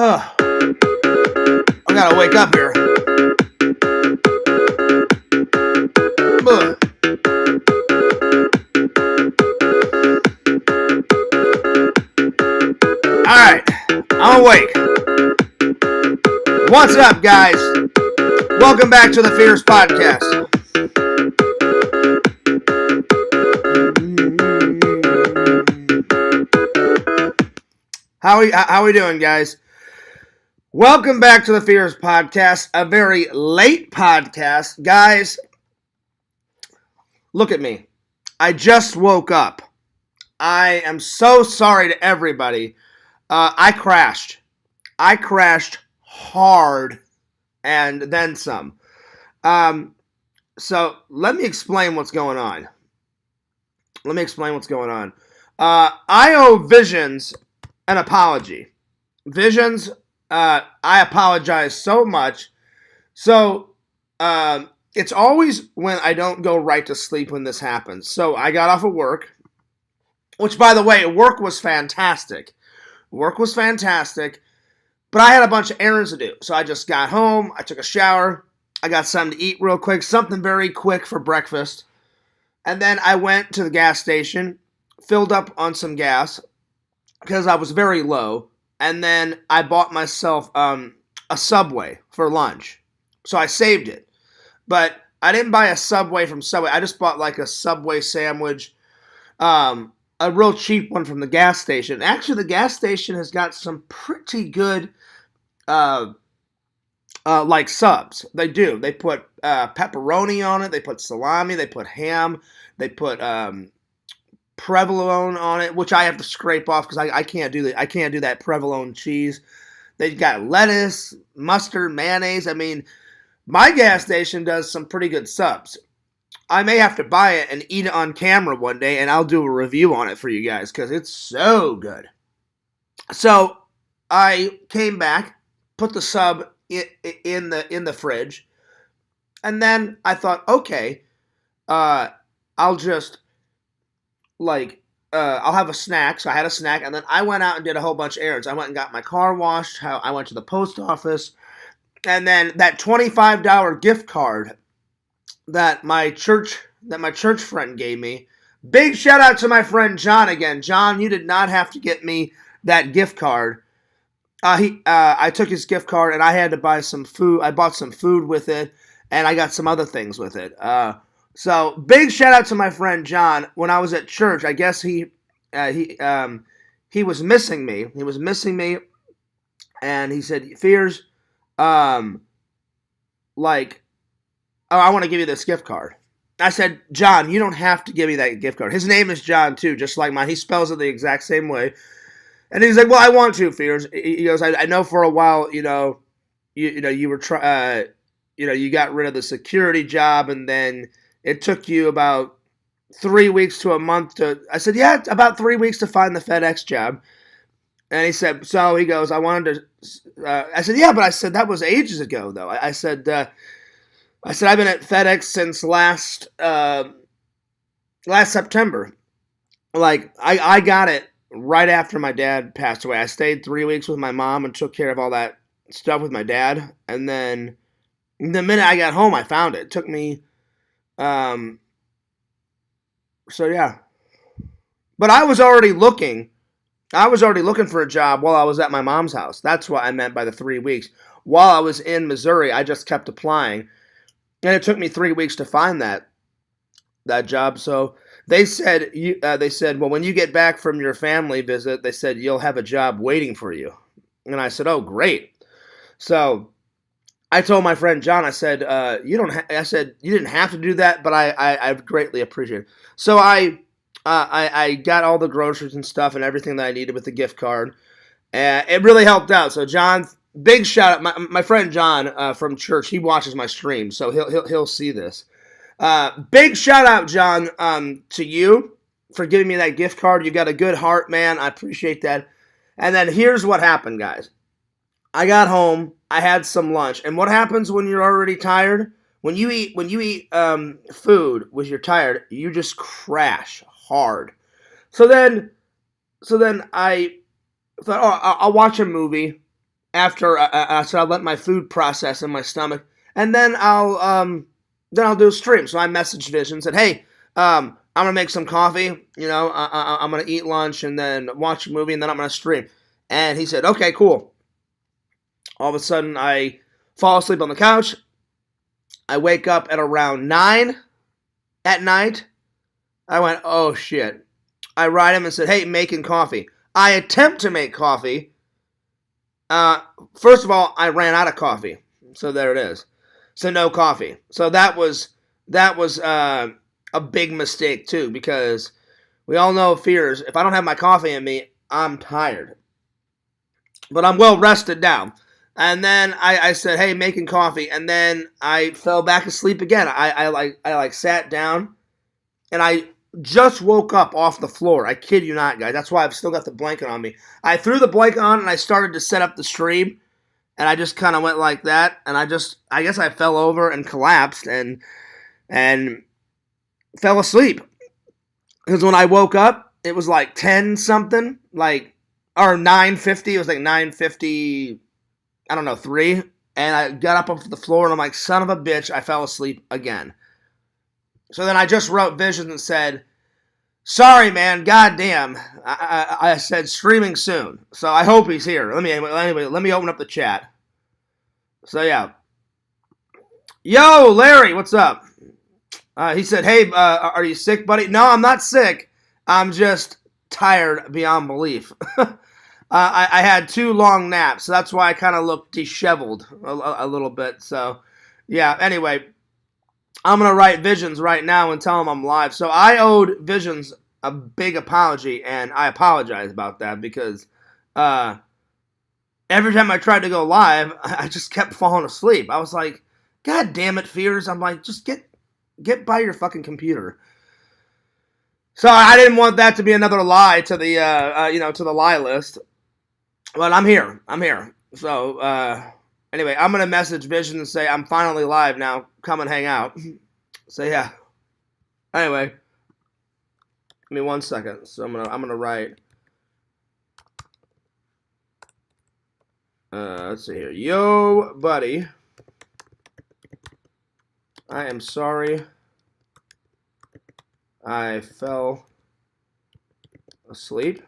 I gotta wake up here. Ugh. Alright, I'm awake. What's up, guys? Welcome back to the Fierce Podcast. How we doing, guys? Welcome back to the Fierce Podcast, a very late podcast. Guys, look at me. I just woke up. I am so sorry to everybody. I crashed. I crashed hard and then some. So let me explain what's going on. I owe Visions an apology. Visions, I apologize so much. So, it's always when I don't go right to sleep when this happens. So I got off of work, which, by the way, work was fantastic. But I had a bunch of errands to do. So I just got home, I took a shower, I got something to eat real quick, something very quick for breakfast. And then I went to the gas station, filled up on some gas, because I was very low, and then I bought myself a Subway for lunch. So I saved it. But I didn't buy a Subway from Subway. I just bought like a Subway sandwich, a real cheap one from the gas station. Actually, the gas station has got some pretty good like subs. They do. They put pepperoni on it. They put salami. They put ham. They put provolone on it, which I have to scrape off because I can't do that. I can't do that provolone cheese. They've got lettuce, mustard, mayonnaise. I mean, my gas station does some pretty good subs. I may have to buy it and eat it on camera one day, and I'll do a review on it for you guys because it's so good. So I came back, put the sub in the fridge, and then I thought, okay, I'll just I'll have a snack. So I had a snack, and then I went out and did a whole bunch of errands. I went and got my car washed. I went to the post office, and then that $25 gift card that my church friend gave me. Big shout out to my friend John again. John, you did not have to get me that gift card. I took his gift card and I had to buy some food. I bought some food with it, and I got some other things with it. So big shout out to my friend John. When I was at church, I guess he was missing me. He was missing me, and he said, "Fears, I want to give you this gift card." I said, "John, you don't have to give me that gift card." His name is John too, just like mine. He spells it the exact same way. And he's like, "Well, I want to, Fears." He goes, "I know for a while, you were you got rid of the security job, and then it took you about 3 weeks to a month to." I said, "Yeah, about 3 weeks to find the FedEx job." And he said, "So," he goes, "I wanted to." I said, "Yeah, but," I said, "that was ages ago, though." I said, "I've been at FedEx since last September. I got it right after my dad passed away. I stayed 3 weeks with my mom and took care of all that stuff with my dad. And then the minute I got home, I found it. It took me, so yeah. But I was already looking for a job while I was at my mom's house. That's what I meant by the 3 weeks. While I was in Missouri, I just kept applying. And it took me 3 weeks to find that job. So they said, well, when you get back from your family visit, they said you'll have a job waiting for you. And I said, "Oh, great." So I told my friend John, I said, you didn't have to do that, but I greatly appreciate it. So I got all the groceries and stuff and everything that I needed with the gift card. And it really helped out. So John, big shout out. My friend John from church, he watches my stream, so he'll see this. Big shout out, John, to you for giving me that gift card. You got a good heart, man. I appreciate that. And then here's what happened, guys. I got home. I had some lunch. And what happens when you're already tired? When you eat food when you're tired, you just crash hard. So then I thought, oh, I'll watch a movie. after so I'll let my food process in my stomach, and then I'll do a stream. So I messaged Vision, said, "Hey, I'm gonna make some coffee. You know, I'm gonna eat lunch and then watch a movie, and then I'm gonna stream." And he said, "Okay, cool." All of a sudden, I fall asleep on the couch. I wake up at around 9 at night. I went, "Oh shit." I write him and said, "Hey, making coffee." I attempt to make coffee. First of all, I ran out of coffee, so there it is. So no coffee. So that was a big mistake too, because we all know fears. If I don't have my coffee in me, I'm tired, but I'm well rested now. And then I said, "Hey, making coffee," and then I fell back asleep again. I sat down, and I just woke up off the floor. I kid you not, guys. That's why I've still got the blanket on me. I threw the blanket on and I started to set up the stream, and I just kind of went like that, and I guess I fell over and collapsed and fell asleep. Because when I woke up, it was like 10 something, or 9:50. It was like 9:50. I don't know, 3. And I got up off the floor and I'm like, son of a bitch, I fell asleep again. So then I just wrote Visions and said, "Sorry, man, goddamn." I said streaming soon. So I hope he's here. Let me open up the chat. So yeah. Yo, Larry, what's up? He said, "Hey, are you sick, buddy?" No, I'm not sick. I'm just tired beyond belief. I had 2 long naps, so that's why I kind of look disheveled a little bit. So, yeah, anyway, I'm going to write Visions right now and tell him I'm live. So I owed Visions a big apology, and I apologize about that because every time I tried to go live, I just kept falling asleep. I was like, God damn it, Fears. I'm like, just get by your fucking computer. So I didn't want that to be another lie to the to the lie list. But I'm here. So anyway, I'm gonna message Vision and say I'm finally live now. Come and hang out. So yeah. Anyway, give me 1 second. So I'm gonna write. Let's see here. Yo, buddy. I am sorry. I fell asleep,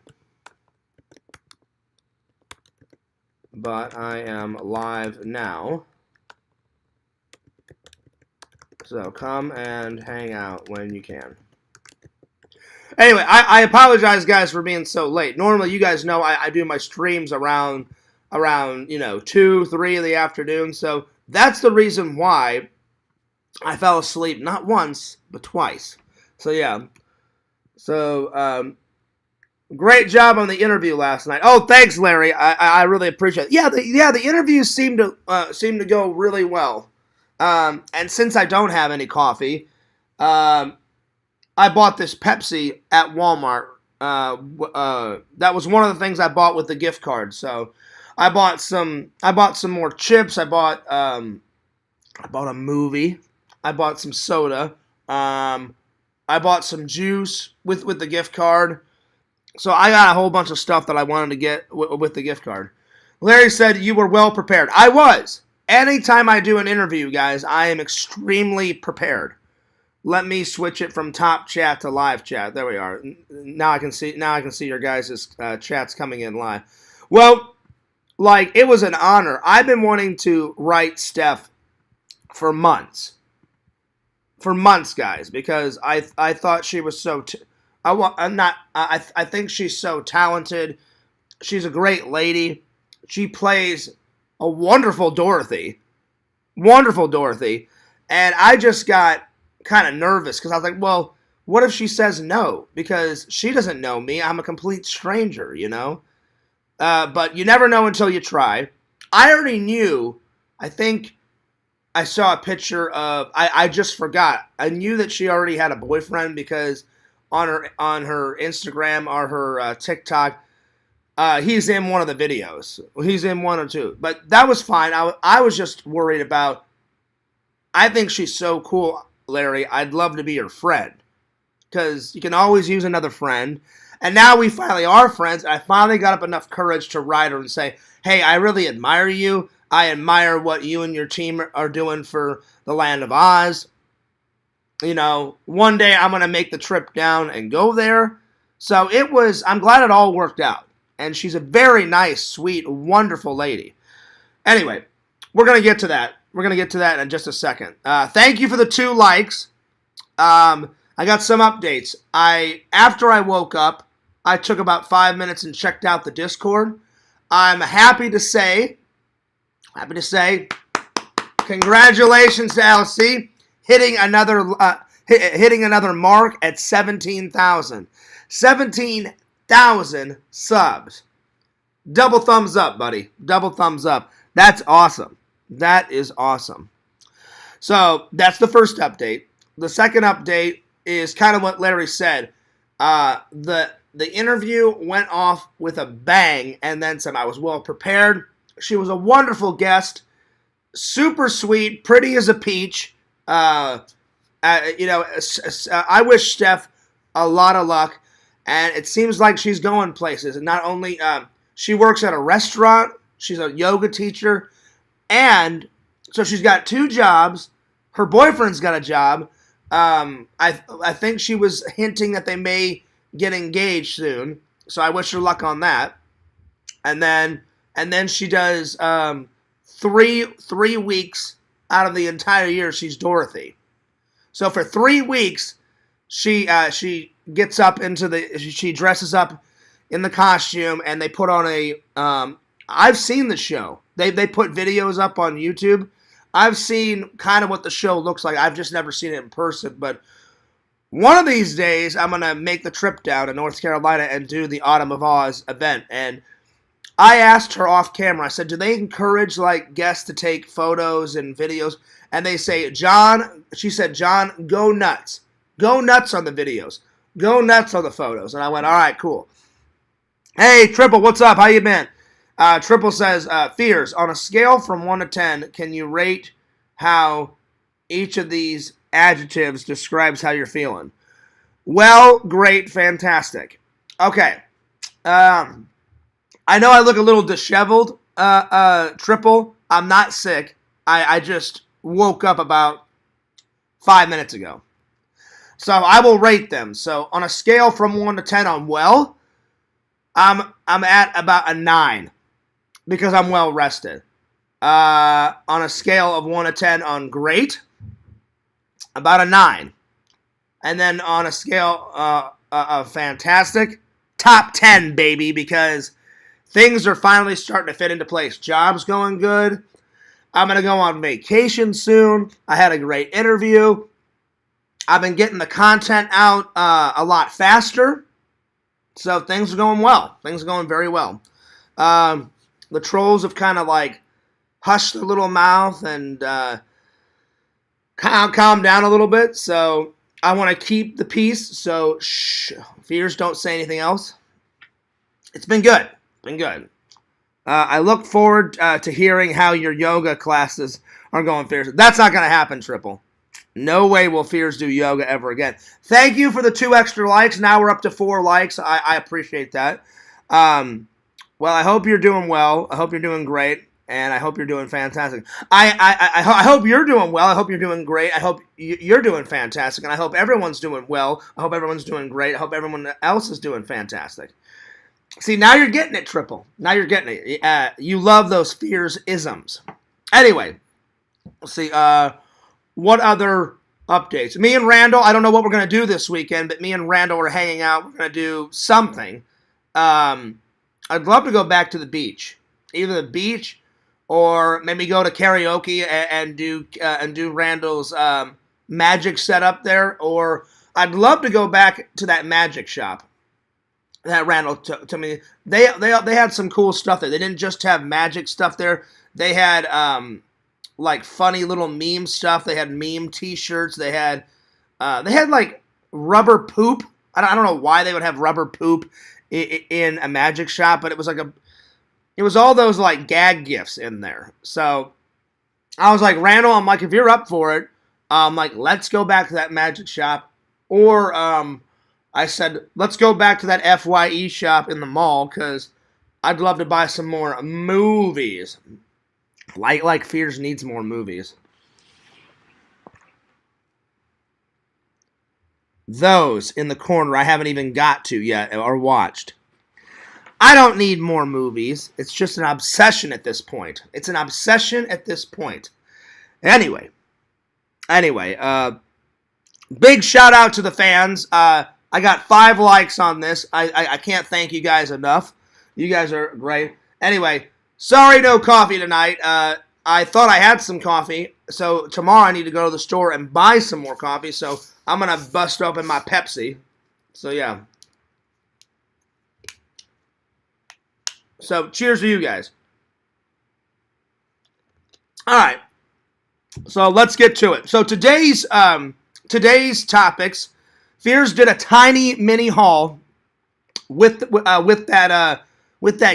but I am live now. So come and hang out when you can. Anyway, I apologize, guys, for being so late. Normally, you guys know I do my streams around 2, 3 in the afternoon. So that's the reason why I fell asleep not once, but twice. So yeah. So great job on the interview last night. Oh, thanks, Larry. I really appreciate it. Yeah, the interviews seem to go really well. And since I don't have any coffee, I bought this Pepsi at Walmart. That was one of the things I bought with the gift card. So I bought some more chips. I bought a movie. I bought some soda. I bought some juice with the gift card. So I got a whole bunch of stuff that I wanted to get with the gift card. Larry said you were well prepared. I was. Anytime I do an interview, guys, I am extremely prepared. Let me switch it from top chat to live chat. There we are. Now I can see your guys' chats coming in live. Well, it was an honor. I've been wanting to write Steph for months. For months, guys, because I thought she was so. I think she's so talented. She's a great lady. She plays a wonderful Dorothy, and I just got kind of nervous because I was like, well, what if she says no? Because she doesn't know me. I'm a complete stranger, But you never know until you try. I already knew. I think. I saw a picture of. I just forgot. I knew that she already had a boyfriend because on her Instagram or her TikTok, he's in one of the videos. He's in 1 or 2, but that was fine. I was just worried about. I think she's so cool, Larry. I'd love to be her friend. because you can always use another friend. And now we finally are friends. I finally got up enough courage to write her and say, hey, I really admire you. I admire what you and your team are doing for the Land of Oz. You know, one day I'm going to make the trip down and go there. So I'm glad it all worked out. And she's a very nice, sweet, wonderful lady. Anyway, we're going to get to that. We're going to get to that in just a second. Thank you for the 2 likes. I got some updates. After I woke up, I took about 5 minutes and checked out the Discord. I'm happy to say, congratulations to LC, hitting another mark at 17,000. 17,000 subs. Double thumbs up, buddy. Double thumbs up. That's awesome. That is awesome. So that's the first update. The second update is kind of what Larry said. The interview went off with a bang and then some. I was well prepared. She was a wonderful guest. Super sweet. Pretty as a peach. I wish Steph a lot of luck. And it seems like she's going places. And not only, she works at a restaurant. She's a yoga teacher. And so she's got 2 jobs. Her boyfriend's got a job. I think she was hinting that they may get engaged soon. So I wish her luck on that. And then she does 3 weeks out of the entire year, she's Dorothy. So for 3 weeks, she gets up she dresses up in the costume, and they put on I've seen the show. They put videos up on YouTube. I've seen kind of what the show looks like. I've just never seen it in person, but one of these days, I'm going to make the trip down to North Carolina and do the Autumn of Oz event. And I asked her off camera, I said, do they encourage guests to take photos and videos? And they say, she said, John, go nuts. Go nuts on the videos. Go nuts on the photos. And I went, all right, cool. Hey, Triple, what's up? How you been? Triple says, Fears, on a scale from 1 to 10, can you rate how each of these adjectives describes how you're feeling? Well, great, fantastic. Okay. I know I look a little disheveled, Triple. I'm not sick. I just woke up about 5 minutes ago. So I will rate them. So on a scale from 1 to 10 on well, I'm at about a 9 because I'm well rested. On a scale of 1 to 10 on great, about a 9. And then on a scale of fantastic, top 10, baby, because things are finally starting to fit into place. Job's going good. I'm going to go on vacation soon. I had a great interview. I've been getting the content out a lot faster. So things are going well. Things are going very well. The trolls have kind of hushed their little mouth and calmed down a little bit. So I want to keep the peace. So shh, Fears, don't say anything else. It's been good. Been good. I look forward to hearing how your yoga classes are going, Fears. That's not going to happen, Triple. No way will Fears do yoga ever again. Thank you for the 2 extra likes. Now we're up to 4 likes. I appreciate that. Well, I hope you're doing well. I hope you're doing great. And I hope you're doing fantastic. I hope you're doing well. I hope you're doing great. I hope you're doing fantastic. And I hope everyone's doing well. I hope everyone's doing great. I hope everyone else is doing fantastic. See, now you're getting it, Triple. Now you're getting it. You love those Fears-isms. Anyway, let's see. What other updates? Me and Randall, I don't know what we're going to do this weekend, but me and Randall are hanging out. We're going to do something. I'd love to go back to the beach. Either the beach or maybe go to karaoke and do Randall's magic setup there. Or I'd love to go back to that magic shop that Randall took to me. They had some cool stuff there. They didn't just have magic stuff there. They had funny little meme stuff. They had meme T-shirts. They had rubber poop. I don't know why they would have rubber poop in a magic shop, but it was it was all those gag gifts in there. So I was like, Randall, I'm like, if you're up for it, let's go back to that magic shop Or I said, let's go back to that FYE shop in the mall because I'd love to buy some more movies. Like Fears needs more movies. Those in the corner I haven't even got to yet or watched. I don't need more movies. It's just an obsession at this point. It's an obsession at this point. Anyway, big shout out to the fans. I got 5 likes on this. I can't thank you guys enough. You guys are great. Anyway, sorry no coffee tonight. I thought I had some coffee, so tomorrow I need to go to the store and buy some more coffee, so I'm going to bust open my Pepsi. So, yeah. So, cheers to you guys. All right. So, let's get to it. So, today's topics, Fears did a tiny mini haul with that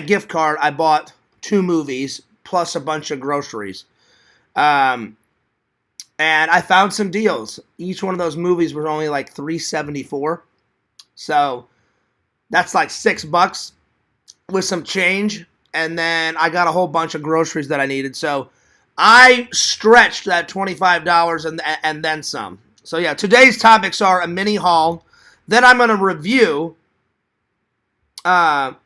gift card. I bought 2 movies plus a bunch of groceries. And I found some deals. Each one of those movies was only like $3.74. So that's like $6 with some change. And then I got a whole bunch of groceries that I needed. So I stretched that $25 and then some. So yeah, today's topics are a mini haul. Then I'm going to review. I'm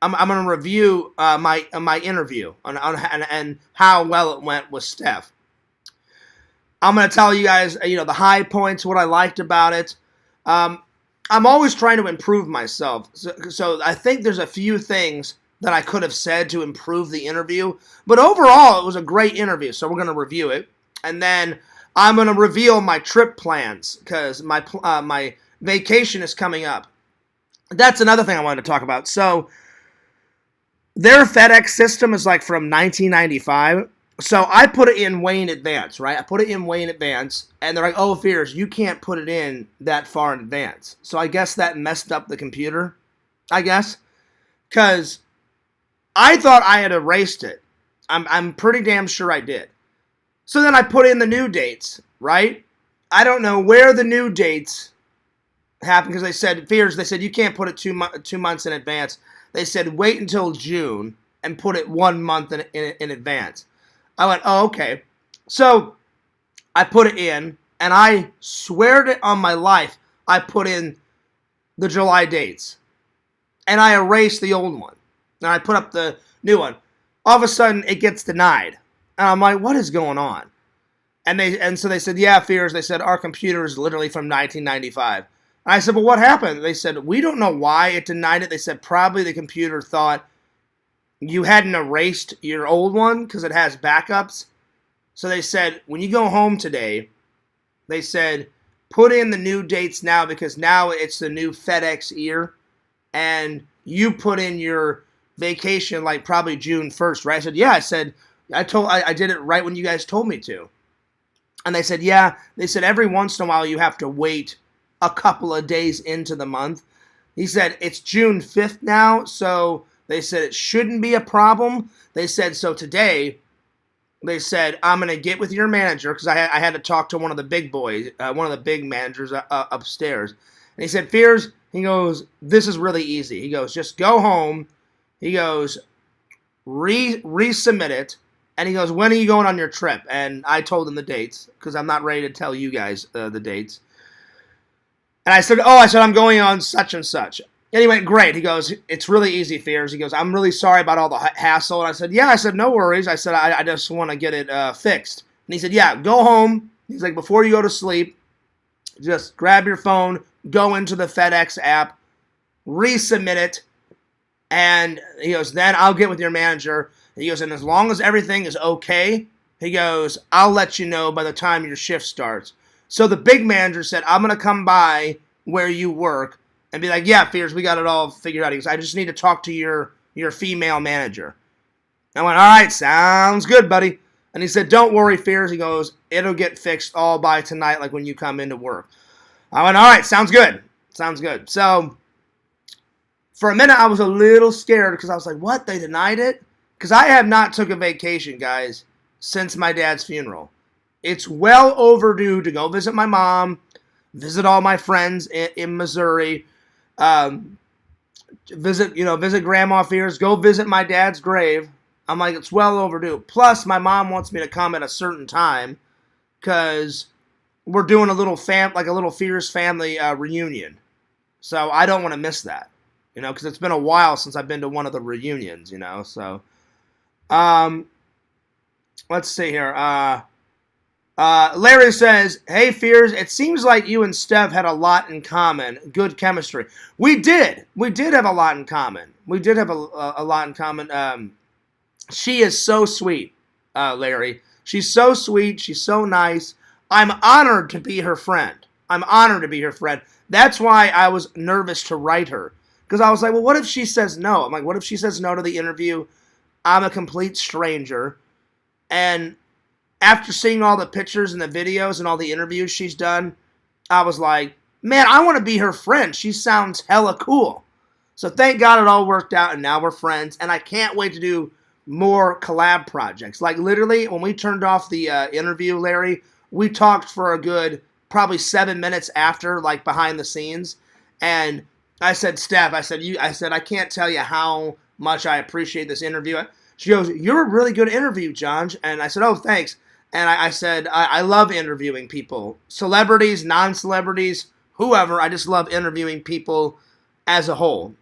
going to review my interview and how well it went with Steph. I'm going to tell you guys, the high points, what I liked about it. I'm always trying to improve myself. So I think there's a few things that I could have said to improve the interview. But overall, it was a great interview. So we're going to review it. And then I'm going to reveal my trip plans because my vacation is coming up. That's another thing I wanted to talk about. So their FedEx system is like from 1995. So I put it in way in advance, right? I put it in way in advance, and they're like, oh, Fears, you can't put it in that far in advance. So I guess that messed up the computer, I guess, because I thought I had erased it. I'm pretty damn sure I did. So then I put in the new dates, right? I don't know where the new dates happened because they said, Fears, they said you can't put it 2 months in advance. They said wait until June and put it 1 month in advance. I went, oh, okay. So I put it in, and I swear to on my life, I put in the July dates. And I erased the old one. And I put up the new one. All of a sudden, it gets denied. And I'm like, what is going on? And so they said, yeah, Fears. They said, our computer is literally from 1995. And I said, well, what happened? They said, we don't know why it denied it. They said, probably the computer thought you hadn't erased your old one because it has backups. So they said, when you go home today, they said, put in the new dates now because now it's the new FedEx year. And you put in your vacation like probably June 1st, right? I said, yeah. I said, I did it right when you guys told me to. And they said, yeah. They said, every once in a while you have to wait a couple of days into the month. He said, it's June 5th now, so they said it shouldn't be a problem. They said, so today, they said, I'm going to get with your manager, because I had to talk to one of the big boys, one of the big managers upstairs. And he said, Fears, he goes, this is really easy. He goes, just go home. He goes, resubmit it. And he goes, when are you going on your trip? And I told him the dates, because I'm not ready to tell you guys the dates. And I said, I'm going on such and such. And he went, great. He goes, it's really easy, Fears. He goes, I'm really sorry about all the hassle. And I said, yeah. I said, no worries. I said, I just want to get it fixed. And he said, yeah, go home. He's like, before you go to sleep, just grab your phone, go into the FedEx app, resubmit it. And he goes, then I'll get with your manager. And he goes, and as long as everything is okay, he goes, I'll let you know by the time your shift starts. So the big manager said, I'm going to come by where you work and be like, yeah, Fears, we got it all figured out. He goes, I just need to talk to your female manager. I went, all right, sounds good, buddy. And he said, don't worry, Fears. He goes, it'll get fixed all by tonight, like when you come into work. I went, all right, sounds good. Sounds good. So for a minute, I was a little scared because I was like, what? They denied it? Because I have not took a vacation, guys, since my dad's funeral. It's well overdue to go visit my mom, visit all my friends in Missouri, visit Grandma Fears, go visit my dad's grave. I'm like, it's well overdue. Plus, my mom wants me to come at a certain time because we're doing a little Fears family reunion. So I don't want to miss that, because it's been a while since I've been to one of the reunions, So, let's see here. Larry says, "Hey Fears, it seems like you and Steph had a lot in common. Good chemistry." We did. We did have a lot in common. We did have a lot in common. She is so sweet, Larry. She's so sweet. She's so nice. I'm honored to be her friend. That's why I was nervous to write her. Because I was like, well, what if she says no? I'm like, what if she says no to the interview? I'm a complete stranger. And after seeing all the pictures and the videos and all the interviews she's done, I was like, man, I want to be her friend. She sounds hella cool. So thank God it all worked out, and now we're friends. And I can't wait to do more collab projects. Like, literally, when we turned off the interview, Larry, we talked for a good probably 7 minutes after, like, behind the scenes. And I said, Steph, I said, I can't tell you how much I appreciate this interview. She goes, "You're a really good interview, John." And I said, "Oh, thanks." And I said, I love interviewing people. Celebrities, non-celebrities, whoever. I just love interviewing people as a whole.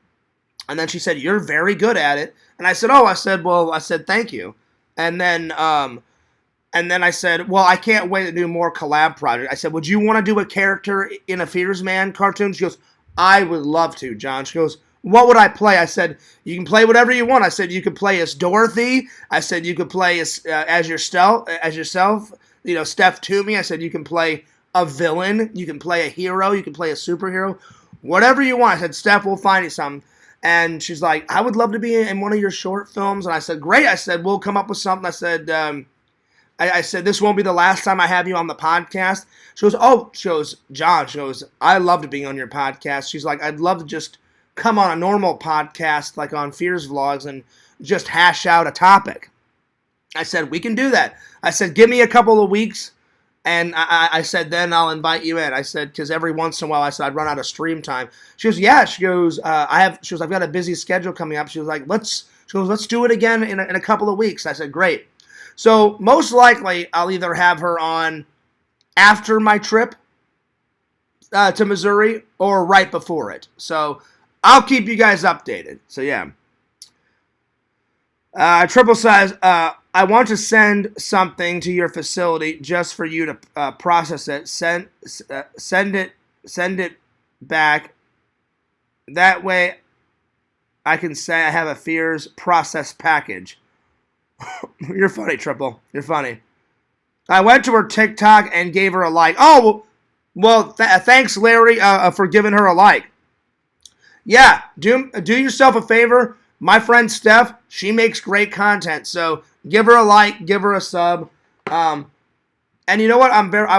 And then she said, "You're very good at it." And I said, thank you. And then I said, well, I can't wait to do more collab projects. I said, would you want to do a character in a Fears Man cartoon? She goes, I would love to, John. She goes, what would I play? I said, you can play whatever you want. I said, you could play as Dorothy. I said, you could play as yourself. Steph Twomey. I said, you can play a villain. You can play a hero. You can play a superhero. Whatever you want. I said, Steph, we'll find you something. And she's like, I would love to be in one of your short films. And I said, great. I said, we'll come up with something. I said, I said, this won't be the last time I have you on the podcast. She goes, John, I love being on your podcast. She's like, I'd love to just come on a normal podcast, like on Fears Vlogs, and just hash out a topic. I said, we can do that. I said, give me a couple of weeks. And I said, then I'll invite you in. I said, because every once in a while, I said, I'd run out of stream time. She goes, yeah. She goes, I've got a busy schedule coming up. She was like, let's do it again in a couple of weeks. I said, great. So most likely, I'll either have her on after my trip to Missouri or right before it. So I'll keep you guys updated. So yeah. Triple says, I want to send something to your facility just for you to process it. Send it back. That way, I can say I have a Fears process package. You're funny, Triple. You're funny. I went to her TikTok and gave her a like. Oh, well, thanks, Larry, for giving her a like. Yeah, do yourself a favor. My friend Steph, she makes great content, so give her a like, give her a sub. And you know what? I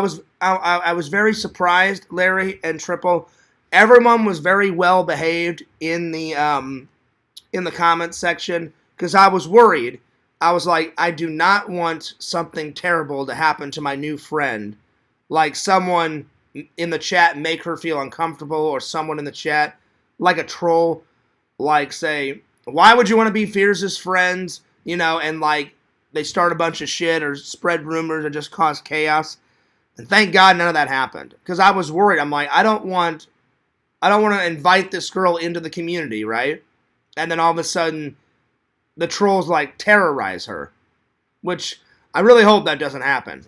was very surprised, Larry and Triple. Everyone was very well behaved in the comments section because I was worried. I was like, I do not want something terrible to happen to my new friend, like someone in the chat make her feel uncomfortable, or someone in the chat like a troll, like say, why would you want to be Fears' friends? And like they start a bunch of shit or spread rumors or just cause chaos. And thank God none of that happened, because I was worried. I'm like, I don't want to invite this girl into the community, right? And then all of a sudden, the trolls like terrorize her, which I really hope that doesn't happen.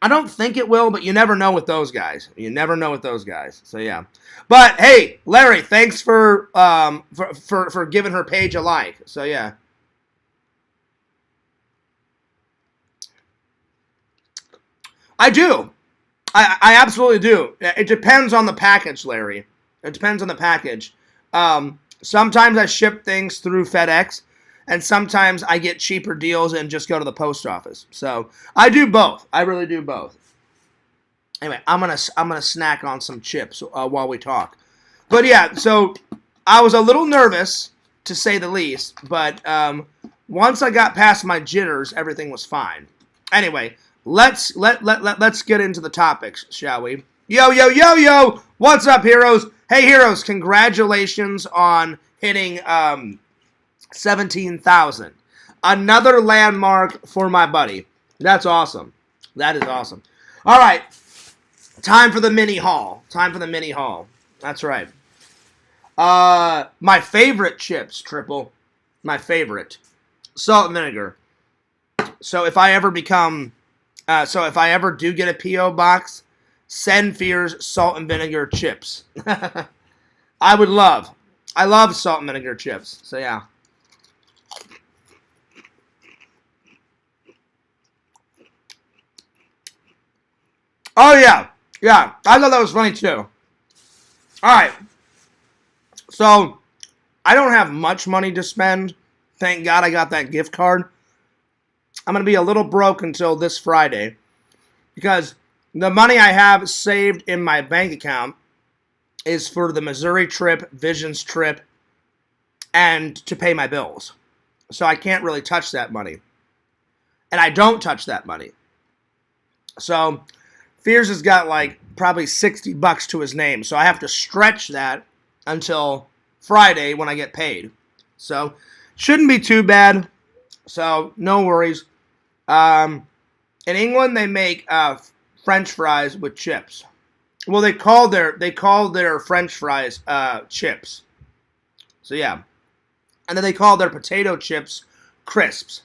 I don't think it will, but you never know with those guys. So yeah. But hey, Larry, thanks for giving her page a like. So yeah. I do. I absolutely do. It depends on the package, Larry. It depends on the package. Sometimes I ship things through FedEx, and sometimes I get cheaper deals and just go to the post office. So I do both. I really do both. Anyway, I'm gonna snack on some chips while we talk. But yeah, so I was a little nervous, to say the least. But once I got past my jitters, everything was fine. Anyway, let's get into the topics, shall we? Yo, yo, yo, yo. What's up, heroes? Hey, heroes, congratulations on hitting 17,000. Another landmark for my buddy. That's awesome. That is awesome. All right. Time for the mini haul. Time for the mini haul. That's right. My favorite chips, Triple. My favorite. Salt and vinegar. So if I ever become... if I ever do get a P.O. box, send Fears salt and vinegar chips. I would love. I love salt and vinegar chips. So yeah. Oh yeah. Yeah. I thought that was funny too. Alright. So, I don't have much money to spend. Thank God I got that gift card. I'm going to be a little broke until this Friday. Because the money I have saved in my bank account is for the Missouri trip, Visions trip, and to pay my bills. So I can't really touch that money. And I don't touch that money. So Fears has got like probably $60 to his name. So I have to stretch that until Friday when I get paid. So shouldn't be too bad. So no worries. In England they make French fries with chips. Well, they call their French fries chips. So yeah. And then they call their potato chips crisps.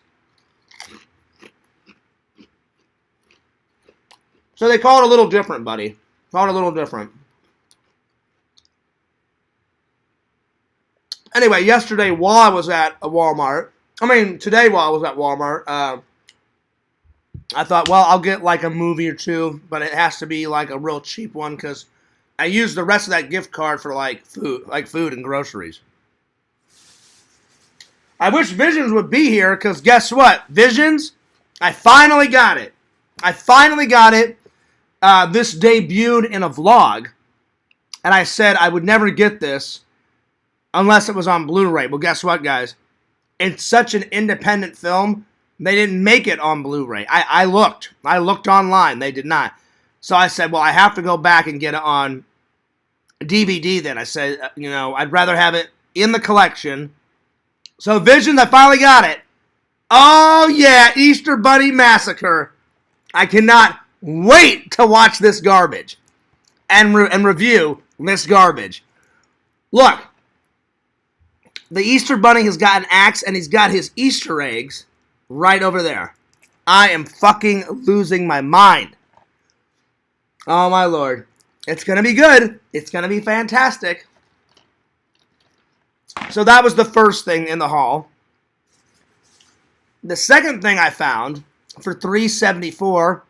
So they call it a little different, buddy. Call it a little different. Anyway, yesterday while I was at a Walmart, today while I was at Walmart, I thought, well, I'll get like a movie or two, but it has to be like a real cheap one because I used the rest of that gift card for like food and groceries. I wish Visions would be here because guess what? Visions, I finally got it. This debuted in a vlog, and I said I would never get this unless it was on Blu-ray. Well, guess what, guys? It's such an independent film, they didn't make it on Blu-ray. I looked online. They did not. So I said, well, I have to go back and get it on DVD then. I said, I'd rather have it in the collection. So Visions, I finally got it. Oh, yeah, Easter Bunny Massacre. I cannot wait to watch this garbage and review this garbage. Look, the Easter Bunny has got an axe and he's got his Easter eggs right over there. I am fucking losing my mind. Oh my Lord. It's going to be good. It's going to be fantastic. So that was the first thing in the haul. The second thing I found for $3.74,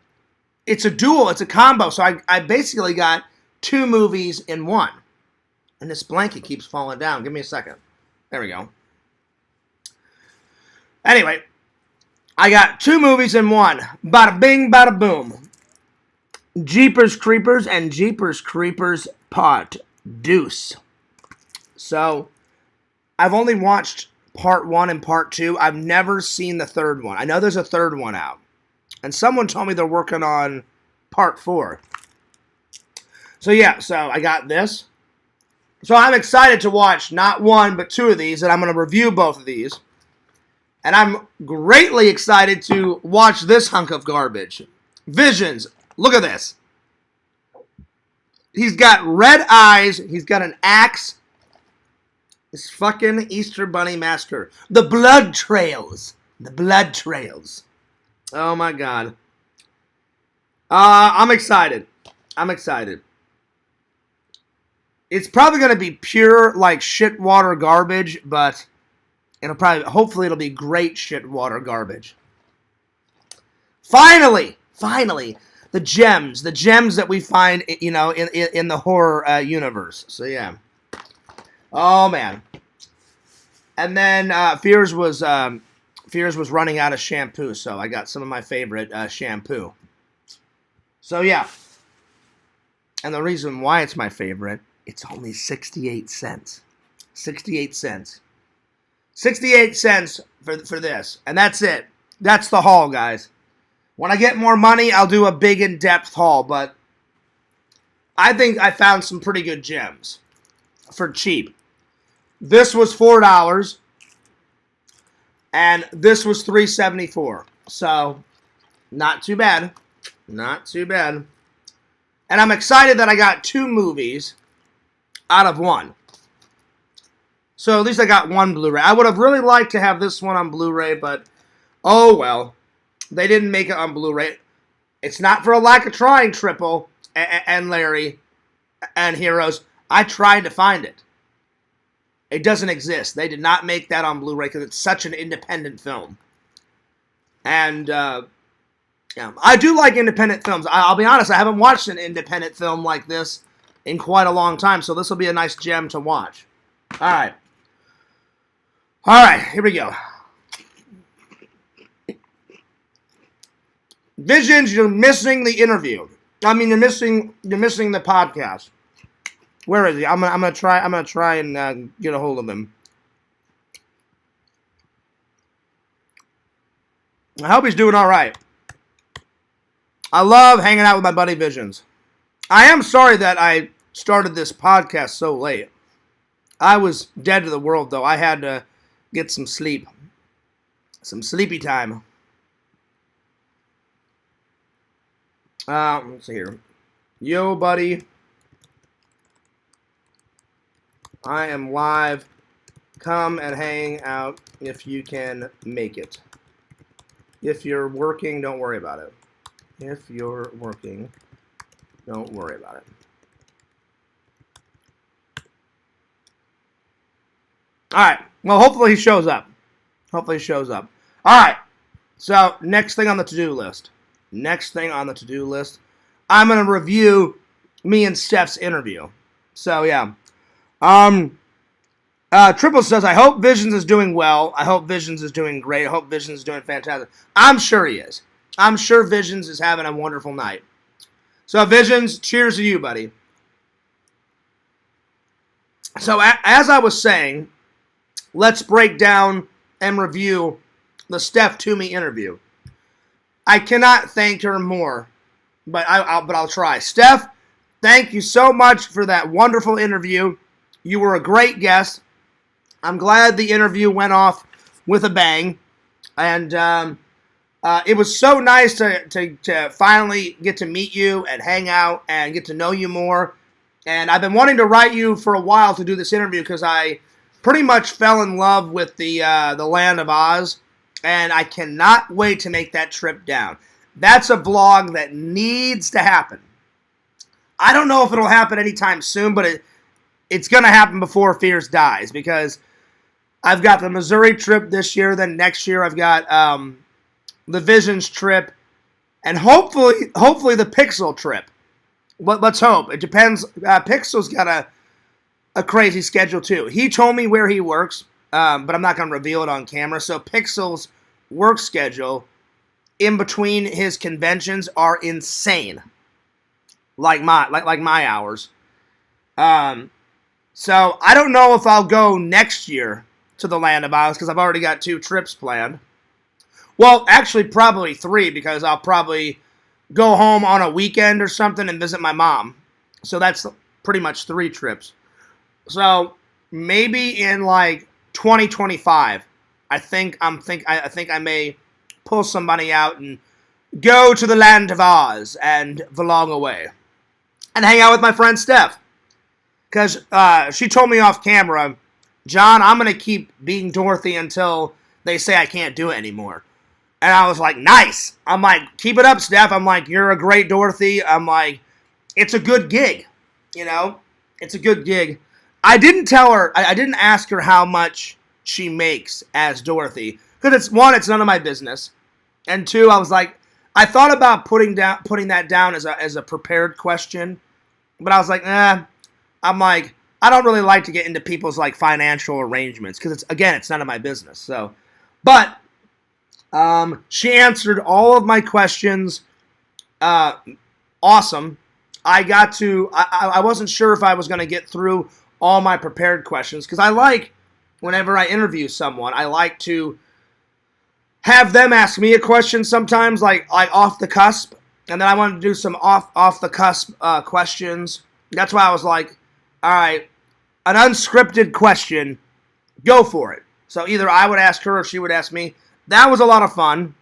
it's a dual, it's a combo. So I basically got two movies in one. And this blanket keeps falling down. Give me a second. There we go. Anyway, I got two movies in one. Bada bing, bada boom. Jeepers Creepers and Jeepers Creepers Part Deuce. So, I've only watched Part 1 and Part 2. I've never seen the third one. I know there's a third one out. And someone told me they're working on Part 4. So yeah, so I got this. So I'm excited to watch not one, but two of these, and I'm going to review both of these. And I'm greatly excited to watch this hunk of garbage. Visions. Look at this. He's got red eyes. He's got an axe. This fucking Easter Bunny Massacre. The blood trails. The blood trails. Oh my God. I'm excited. I'm excited. It's probably going to be pure, like, shit water garbage, but hopefully it'll be great shit water garbage. Finally, the gems that we find, in the horror universe. So yeah. Oh man. And then Fears was running out of shampoo, so I got some of my favorite shampoo. So yeah. And the reason why it's my favorite, it's only 68 cents. 68 cents. 68 cents for this. And that's it. That's the haul, guys. When I get more money, I'll do a big in-depth haul, but I think I found some pretty good gems for cheap. This was $4, and this was $3.74. So, not too bad. Not too bad. And I'm excited that I got 2 movies out of 1. So, at least I got 1 Blu-ray. I would have really liked to have this one on Blu-ray, but oh well. They didn't make it on Blu-ray. It's not for a lack of trying, Triple and Larry and Heroes. I tried to find it. It doesn't exist. They did not make that on Blu-ray because it's such an independent film. And yeah, I do like independent films. I'll be honest, I haven't watched an independent film like this in quite a long time, so this will be a nice gem to watch. All right. All right, here we go. Visions, you're missing the interview. I mean, you're missing the podcast. Where is he? I'm gonna try and get a hold of him. I hope he's doing all right. I love hanging out with my buddy Visions. I am sorry that I started this podcast so late. I was dead to the world, though. I had to get some sleep. Some sleepy time. Let's see here. Yo, buddy. I am live. Come and hang out if you can make it. If you're working, don't worry about it. If you're working, don't worry about it. All right. Well, hopefully he shows up. Hopefully he shows up. All right. So, next thing on the to-do list. Next thing on the to-do list. I'm going to review me and Steph's interview. So, yeah. Triple says, I hope Visions is doing well. I hope Visions is doing great. I hope Visions is doing fantastic. I'm sure he is. I'm sure Visions is having a wonderful night. So, Visions, cheers to you, buddy. So, as I was saying, let's break down and review the Steph Twomey interview. I cannot thank her more, but I'll try. Steph, thank you so much for that wonderful interview. You were a great guest. I'm glad the interview went off with a bang, and it was so nice to finally get to meet you and hang out and get to know you more. And I've been wanting to write you for a while to do this interview because I pretty much fell in love with the Land of Oz, and I cannot wait to make that trip down. That's a vlog that needs to happen. I don't know if it'll happen anytime soon, but it's going to happen before Fears dies, because I've got the Missouri trip this year, then next year I've got the Visions trip, and hopefully the Pixel trip. Let's hope. It depends. Pixel's got a crazy schedule too. He told me where he works, but I'm not going to reveal it on camera. So Pixel's work schedule in between his conventions are insane, like my hours. So I don't know if I'll go next year to the Land of Oz because I've already got 2 trips planned. Well, actually, probably 3, because I'll probably go home on a weekend or something and visit my mom. So that's pretty much 3 trips. So maybe in like 2025, I think I may pull somebody out and go to the Land of Oz and vlog away and hang out with my friend Steph, because she told me off camera, John, I'm gonna keep being Dorothy until they say I can't do it anymore. And I was like, nice. I'm like, keep it up, Steph. I'm like, you're a great Dorothy. I'm like, it's a good gig, you know? It's a good gig. I didn't tell her, I didn't ask her how much she makes as Dorothy, because it's none of my business, and 2, I was like, I thought about putting that down as a prepared question, but I was like, I'm like, I don't really like to get into people's like financial arrangements, because it's none of my business. So, but she answered all of my questions. Awesome. I wasn't sure if I was going to get through all my prepared questions, because I like, whenever I interview someone, I like to have them ask me a question sometimes, like off the cusp, And then I wanted to do some off the cusp questions. That's why I was like, all right, an unscripted question, go for it. So either I would ask her or she would ask me. That was a lot of fun.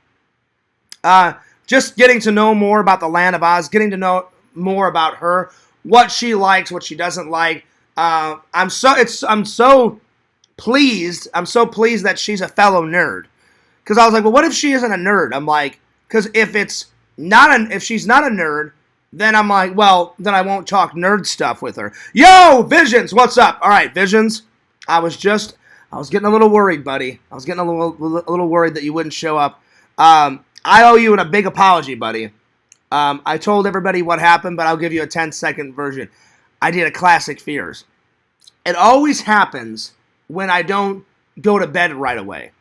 Just getting to know more about the Land of Oz, getting to know more about her, what she likes, what she doesn't like. I'm so pleased. I'm so pleased that she's a fellow nerd. Because I was like, well, what if she isn't a nerd? I'm like, because if she's not a nerd, then I'm like, well, then I won't talk nerd stuff with her. Yo, Visions, what's up? All right, Visions. I was getting a little worried, buddy. I was getting a little worried that you wouldn't show up. I owe you a big apology, buddy. I told everybody what happened, but I'll give you a 10-second version. I did a classic fears. It always happens when I don't go to bed right away.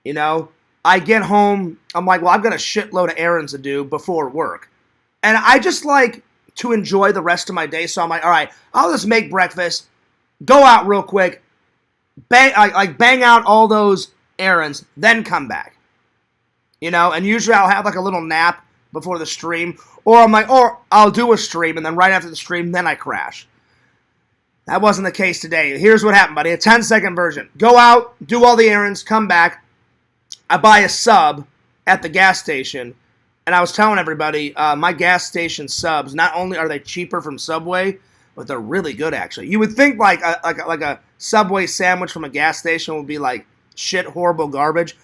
You know, I get home, I'm like, well, I've got a shitload of errands to do before work. And I just like to enjoy the rest of my day. So I'm like, all right, I'll just make breakfast, go out real quick, bang out all those errands, then come back. You know, and usually I'll have like a little nap before the stream, or I'll do a stream, and then right after the stream, then I crash. That wasn't the case today. Here's what happened, buddy. A 10-second version. Go out, do all the errands, come back. I buy a sub at the gas station, and I was telling everybody, my gas station subs, not only are they cheaper from Subway, but they're really good, actually. You would think like a Subway sandwich from a gas station would be like shit, horrible garbage.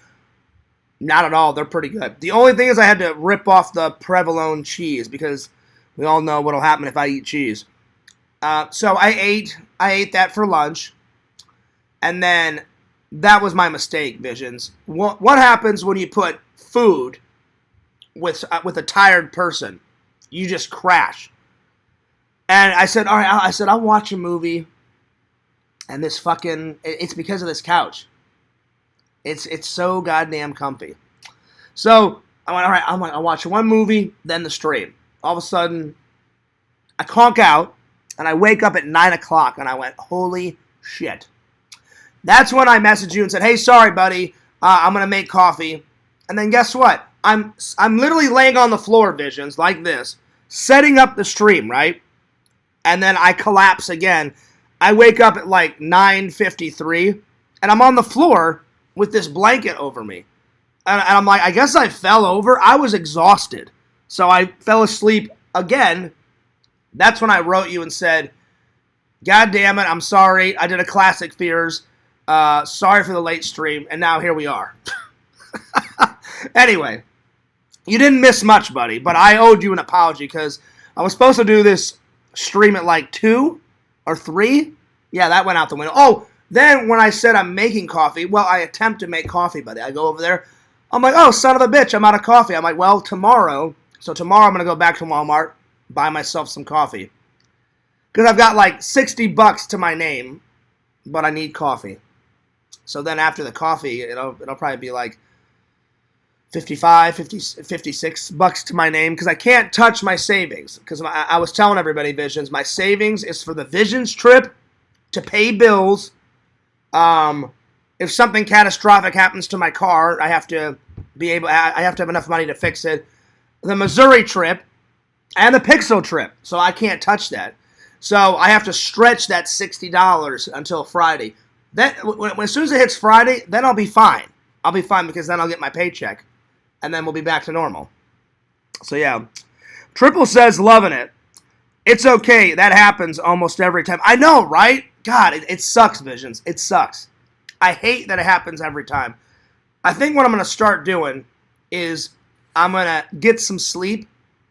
Not at all. They're pretty good. The only thing is I had to rip off the provolone cheese because we all know what'll happen if I eat cheese. So I ate that for lunch, and then that was my mistake, Visions. What happens when you put food with a tired person? You just crash. And I said, all right. I'll watch a movie, and it's because of this couch. It's so goddamn comfy. So I went, all right, I'll watch one movie, then the stream. All of a sudden, I conk out, and I wake up at 9 o'clock, and I went, holy shit. That's when I messaged you and said, hey, sorry, buddy, I'm going to make coffee. And then guess what? I'm literally laying on the floor, Visions, like this, setting up the stream, right? And then I collapse again. I wake up at like 9:53, and I'm on the floor with this blanket over me. And I'm like, I guess I fell over. I was exhausted. So I fell asleep again. That's when I wrote you and said, God damn it, I'm sorry. I did a classic fears. Sorry for the late stream. And now here we are. Anyway, you didn't miss much, buddy. But I owed you an apology because I was supposed to do this stream at like 2 or 3. Yeah, that went out the window. Oh, then when I said I'm making coffee, well, I attempt to make coffee, buddy. I go over there. I'm like, oh, son of a bitch, I'm out of coffee. I'm like, well, tomorrow I'm going to go back to Walmart, buy myself some coffee. Because I've got like $60 to my name, but I need coffee. So then after the coffee, it'll probably be like $56 to my name because I can't touch my savings. Because I was telling everybody, Visions, my savings is for the Visions trip to pay bills. If something catastrophic happens to my car, I have to have enough money to fix it. The Missouri trip and the Pixel trip, so I can't touch that. So I have to stretch that $60 until Friday. Then, as soon as it hits Friday, then I'll be fine. I'll be fine because then I'll get my paycheck, and then we'll be back to normal. So yeah, Triple says loving it. It's okay. That happens almost every time. I know, right? God, it sucks, Visions. It sucks. I hate that it happens every time. I think what I'm going to start doing is I'm going to get some sleep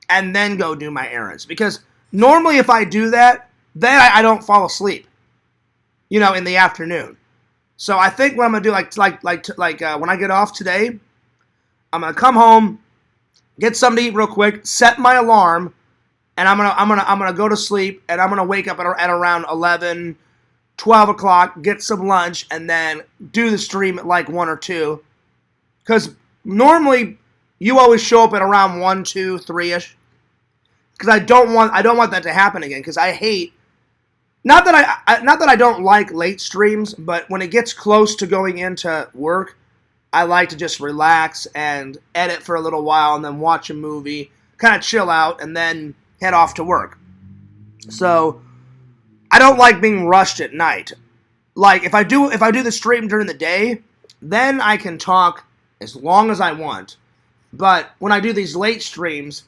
and then go do my errands. Because normally if I do that, then I don't fall asleep, in the afternoon. So I think what I'm going to do, like when I get off today, I'm going to come home, get something to eat real quick, set my alarm, and I'm gonna go to sleep, and I'm going to wake up at around 11, 12 o'clock, get some lunch, and then do the stream at like 1 or 2. Because normally you always show up at around 1, 2, 3-ish. Because I don't want that to happen again. Because I hate, not that I don't like late streams, but when it gets close to going into work, I like to just relax and edit for a little while and then watch a movie. kind of chill out, and then head off to work. So I don't like being rushed at night. Like if I do the stream during the day, then I can talk as long as I want. But when I do these late streams,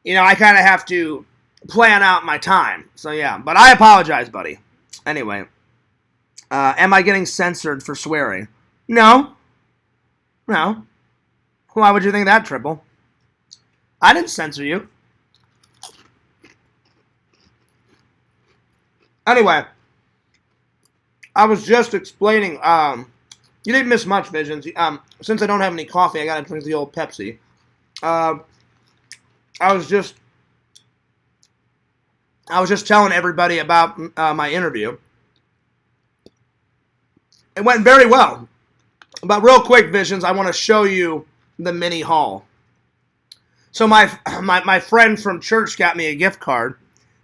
I kind of have to plan out my time. So yeah, but I apologize, buddy. Anyway, am I getting censored for swearing? No. Why would you think that, Triple? I didn't censor you. Anyway, I was just explaining. You didn't miss much, Visions. Since I don't have any coffee, I gotta drink the old Pepsi. I was just telling everybody about my interview. It went very well. But real quick, Visions, I want to show you the mini haul. So my friend from church got me a gift card.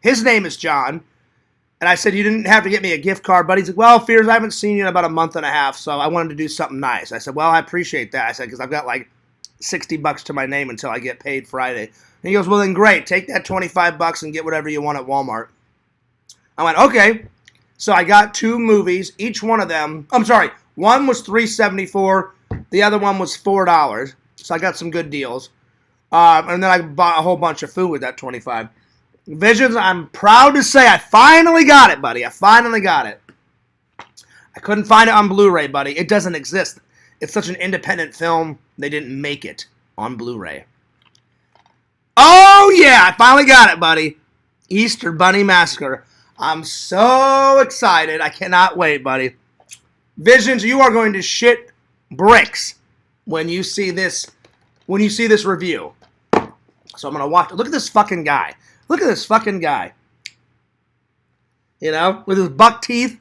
His name is John. And I said, you didn't have to get me a gift card, but he's like, well, Fears, I haven't seen you in about a month and a half, so I wanted to do something nice. I said, well, I appreciate that. I said, because I've got like $60 to my name until I get paid Friday. And he goes, well, then great. Take that $25 and get whatever you want at Walmart. I went, okay. So I got 2 movies. Each one of them, one was $3.74. The other one was $4. So I got some good deals. And then I bought a whole bunch of food with that $25. Visions, I'm proud to say I finally got it, buddy. I finally got it. I couldn't find it on Blu-ray, buddy. It doesn't exist. It's such an independent film, they didn't make it on Blu-ray. Oh, yeah, I finally got it, buddy. Easter Bunny Massacre. I'm so excited. I cannot wait, buddy. Visions, you are going to shit bricks when you see this review. So I'm going to watch it. Look at this fucking guy. Look at this fucking guy. With his buck teeth,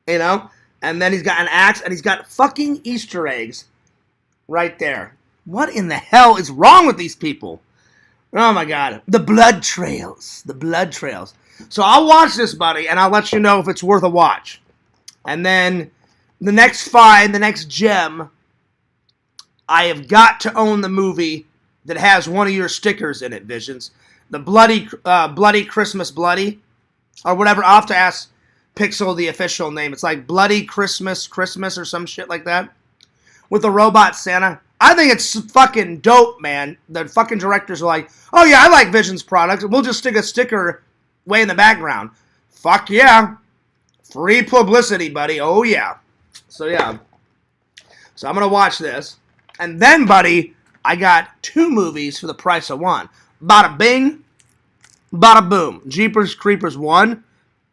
and then he's got an axe, and he's got fucking Easter eggs right there. What in the hell is wrong with these people? Oh my God. The blood trails. The blood trails. So I'll watch this, buddy, and I'll let you know if it's worth a watch. And then the next find, the next gem, I have got to own the movie that has one of your stickers in it, Visions. The Bloody Christmas Bloody, or whatever. I'll have to ask Pixel the official name. It's like Bloody Christmas or some shit like that. With the robot Santa. I think it's fucking dope, man. The fucking directors are like, oh yeah, I like Vision's products. We'll just stick a sticker way in the background. Fuck yeah. Free publicity, buddy. Oh yeah. So yeah. So I'm going to watch this. And then, buddy, I got 2 movies for the price of 1. Bada bing, bada boom. Jeepers Creepers 1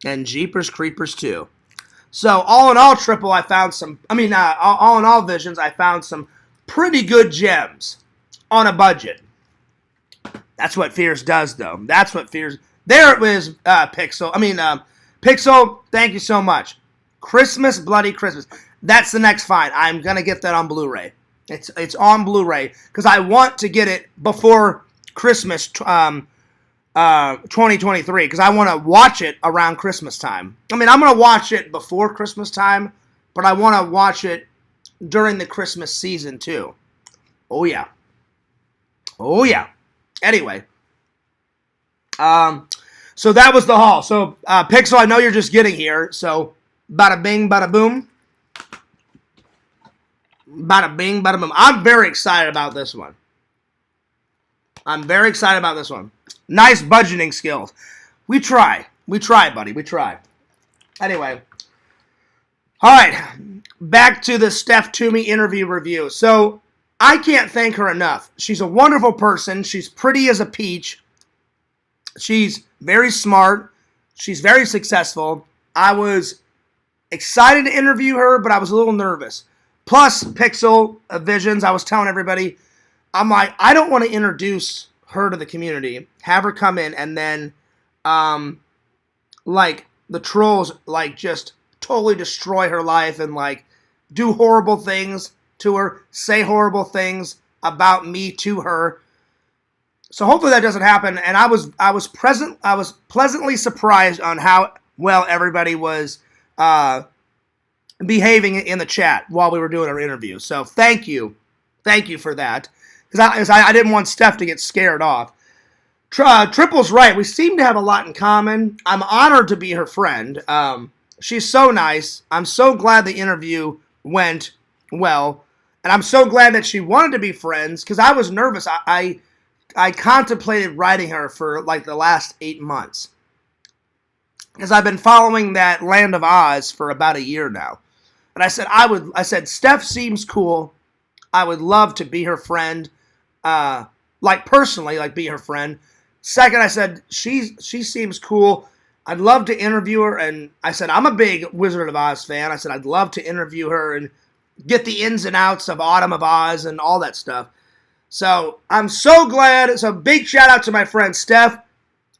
and Jeepers Creepers 2. So all in all, Triple, I found some, all in all, Visions, I found some pretty good gems on a budget. That's what Fears does, though. That's what Fears, there it is, Pixel. Pixel, thank you so much. Christmas, Bloody Christmas. That's the next find. I'm going to get that on Blu-ray. It's on Blu-ray because I want to get it before Christmas 2023 because I want to watch it around Christmas time. I'm going to watch it before Christmas time, but I want to watch it during the Christmas season too. Oh yeah. Oh yeah. Anyway. So that was the haul. So Pixel, I know you're just getting here, so bada bing, bada boom. Bada bing, bada boom. I'm very excited about this one. Nice budgeting skills. We try, buddy. We try. Anyway. All right. Back to the Steph Twomey interview review. So, I can't thank her enough. She's a wonderful person. She's pretty as a peach. She's very smart. She's very successful. I was excited to interview her, but I was a little nervous. Plus, Pixel Visions, I was telling everybody, I'm like, I don't want to introduce her to the community, have her come in, and then, the trolls, just totally destroy her life and, do horrible things to her, say horrible things about me to her. So hopefully that doesn't happen. And I was pleasantly surprised on how well everybody was behaving in the chat while we were doing our interview. So thank you for that. Because I didn't want Steph to get scared off. Triple's right. We seem to have a lot in common. I'm honored to be her friend. She's so nice. I'm so glad the interview went well. And I'm so glad that she wanted to be friends because I was nervous. I contemplated writing her for like the last 8 months. Because I've been following that Land of Oz for about a year now. And I said, Steph seems cool. I would love to be her friend. Like personally, like be her friend. Second, I said, she seems cool. I'd love to interview her. And I said, I'm a big Wizard of Oz fan. I said, I'd love to interview her and get the ins and outs of Autumn of Oz and all that stuff. So I'm so glad. So big shout out to my friend Steph.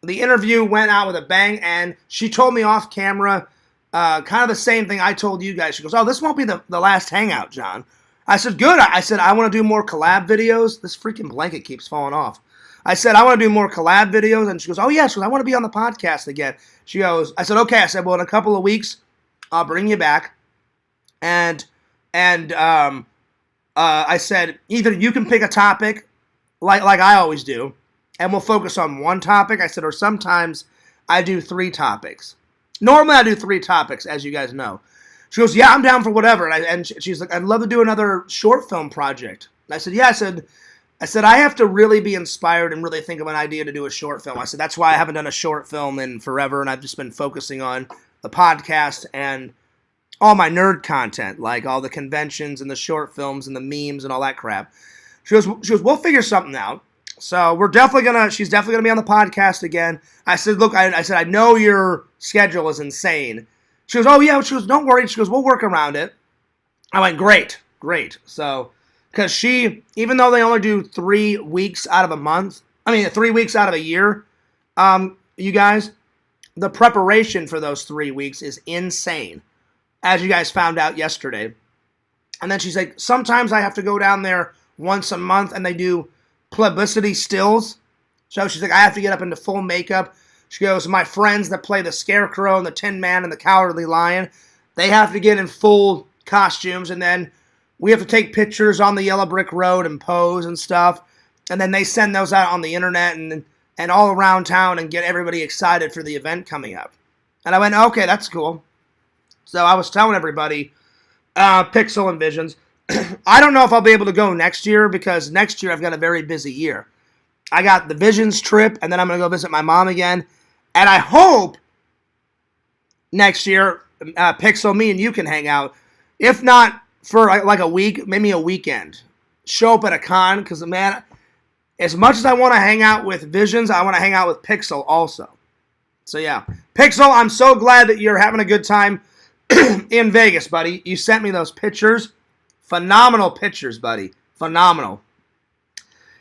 The interview went out with a bang, and she told me off camera kind of the same thing I told you guys. She goes, oh, this won't be the last hangout, John. I said, good. I said, I want to do more collab videos. This freaking blanket keeps falling off. I said, I want to do more collab videos. And she goes, oh, yeah. She goes, I want to be on the podcast again. She goes, I said, okay. I said, well, in a couple of weeks, I'll bring you back. And I said, either you can pick a topic like I always do, and we'll focus on one topic. I said, or sometimes I do 3 topics. Normally I do 3 topics, as you guys know. She goes, yeah, I'm down for whatever. And she's like, I'd love to do another short film project. And I said, yeah. I said, I have to really be inspired and really think of an idea to do a short film. I said, that's why I haven't done a short film in forever, and I've just been focusing on the podcast and all my nerd content, like all the conventions and the short films and the memes and all that crap. She goes, we'll figure something out. So she's definitely gonna be on the podcast again. I said, look, I said, I know your schedule is insane. She goes, oh yeah. She goes, don't worry. She goes, we'll work around it. I went, great. So, because even though they only do 3 weeks out of a month, 3 weeks out of a year, you guys, the preparation for those 3 weeks is insane, as you guys found out yesterday. And then she's like, sometimes I have to go down there once a month, and they do publicity stills. So she's like, I have to get up into full makeup. She goes, my friends that play the Scarecrow and the Tin Man and the Cowardly Lion, they have to get in full costumes, and then we have to take pictures on the yellow brick road and pose and stuff. And then they send those out on the internet and all around town and get everybody excited for the event coming up. And I went, okay, that's cool. So I was telling everybody, Pixel and Visions, I don't know if I'll be able to go next year because next year I've got a very busy year. I got the Visions trip, and then I'm going to go visit my mom again. And I hope next year, Pixel, me and you can hang out. If not for like a week, maybe a weekend. Show up at a con, because, man, as much as I want to hang out with Visions, I want to hang out with Pixel also. So, yeah. Pixel, I'm so glad that you're having a good time in Vegas, buddy. You sent me those pictures. Phenomenal pictures, buddy. Phenomenal.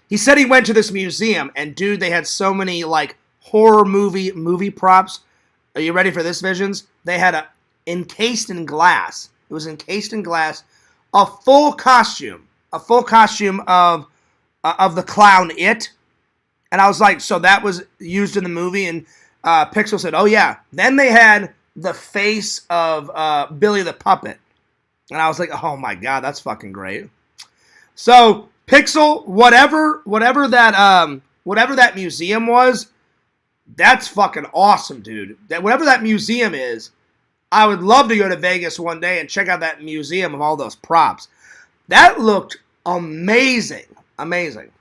He said he went to this museum, and, dude, they had so many, like, horror movie props. Are you ready for this, Visions? They had encased in glass. It was encased in glass. A full costume of the clown It. And I was like, so that was used in the movie? And Pixel said, oh, yeah. Then they had the face of Billy the Puppet. And I was like, oh, my God, that's fucking great. So, Pixel, whatever that museum was, that's fucking awesome, dude. Whatever that museum is, I would love to go to Vegas one day and check out that museum of all those props. That looked amazing. Amazing.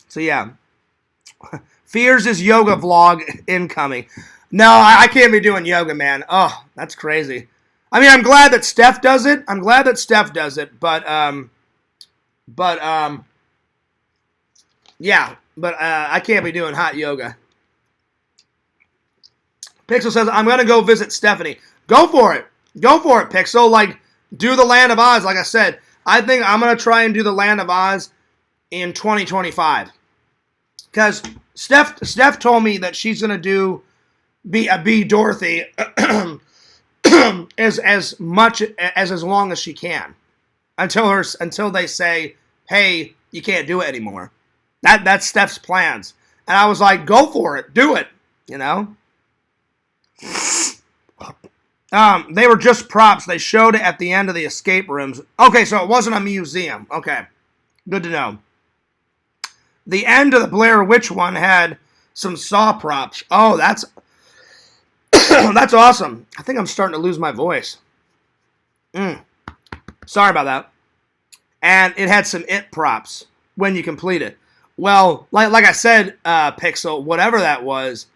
So, yeah. Fears' yoga vlog incoming. No, I can't be doing yoga, man. Oh, that's crazy. I mean, I'm glad that Steph does it. But I can't be doing hot yoga. Pixel says, I'm going to go visit Stephanie. Go for it. Pixel. Like, do the Land of Oz, like I said. I think I'm going to try and do the Land of Oz in 2025. Because Steph told me that she's going to be Dorothy as long as she can. Until they say, hey, you can't do it anymore. That's Steph's plans. And I was like, go for it. Do it. You know? They were just props. They showed it at the end of the escape rooms. Okay, so it wasn't a museum. Okay. Good to know. The end of the Blair Witch one had some saw props. Oh, that's that's awesome. I think I'm starting to lose my voice. Sorry about that. And it had some it props when you complete it. Well, like I said, Pixel, whatever that was,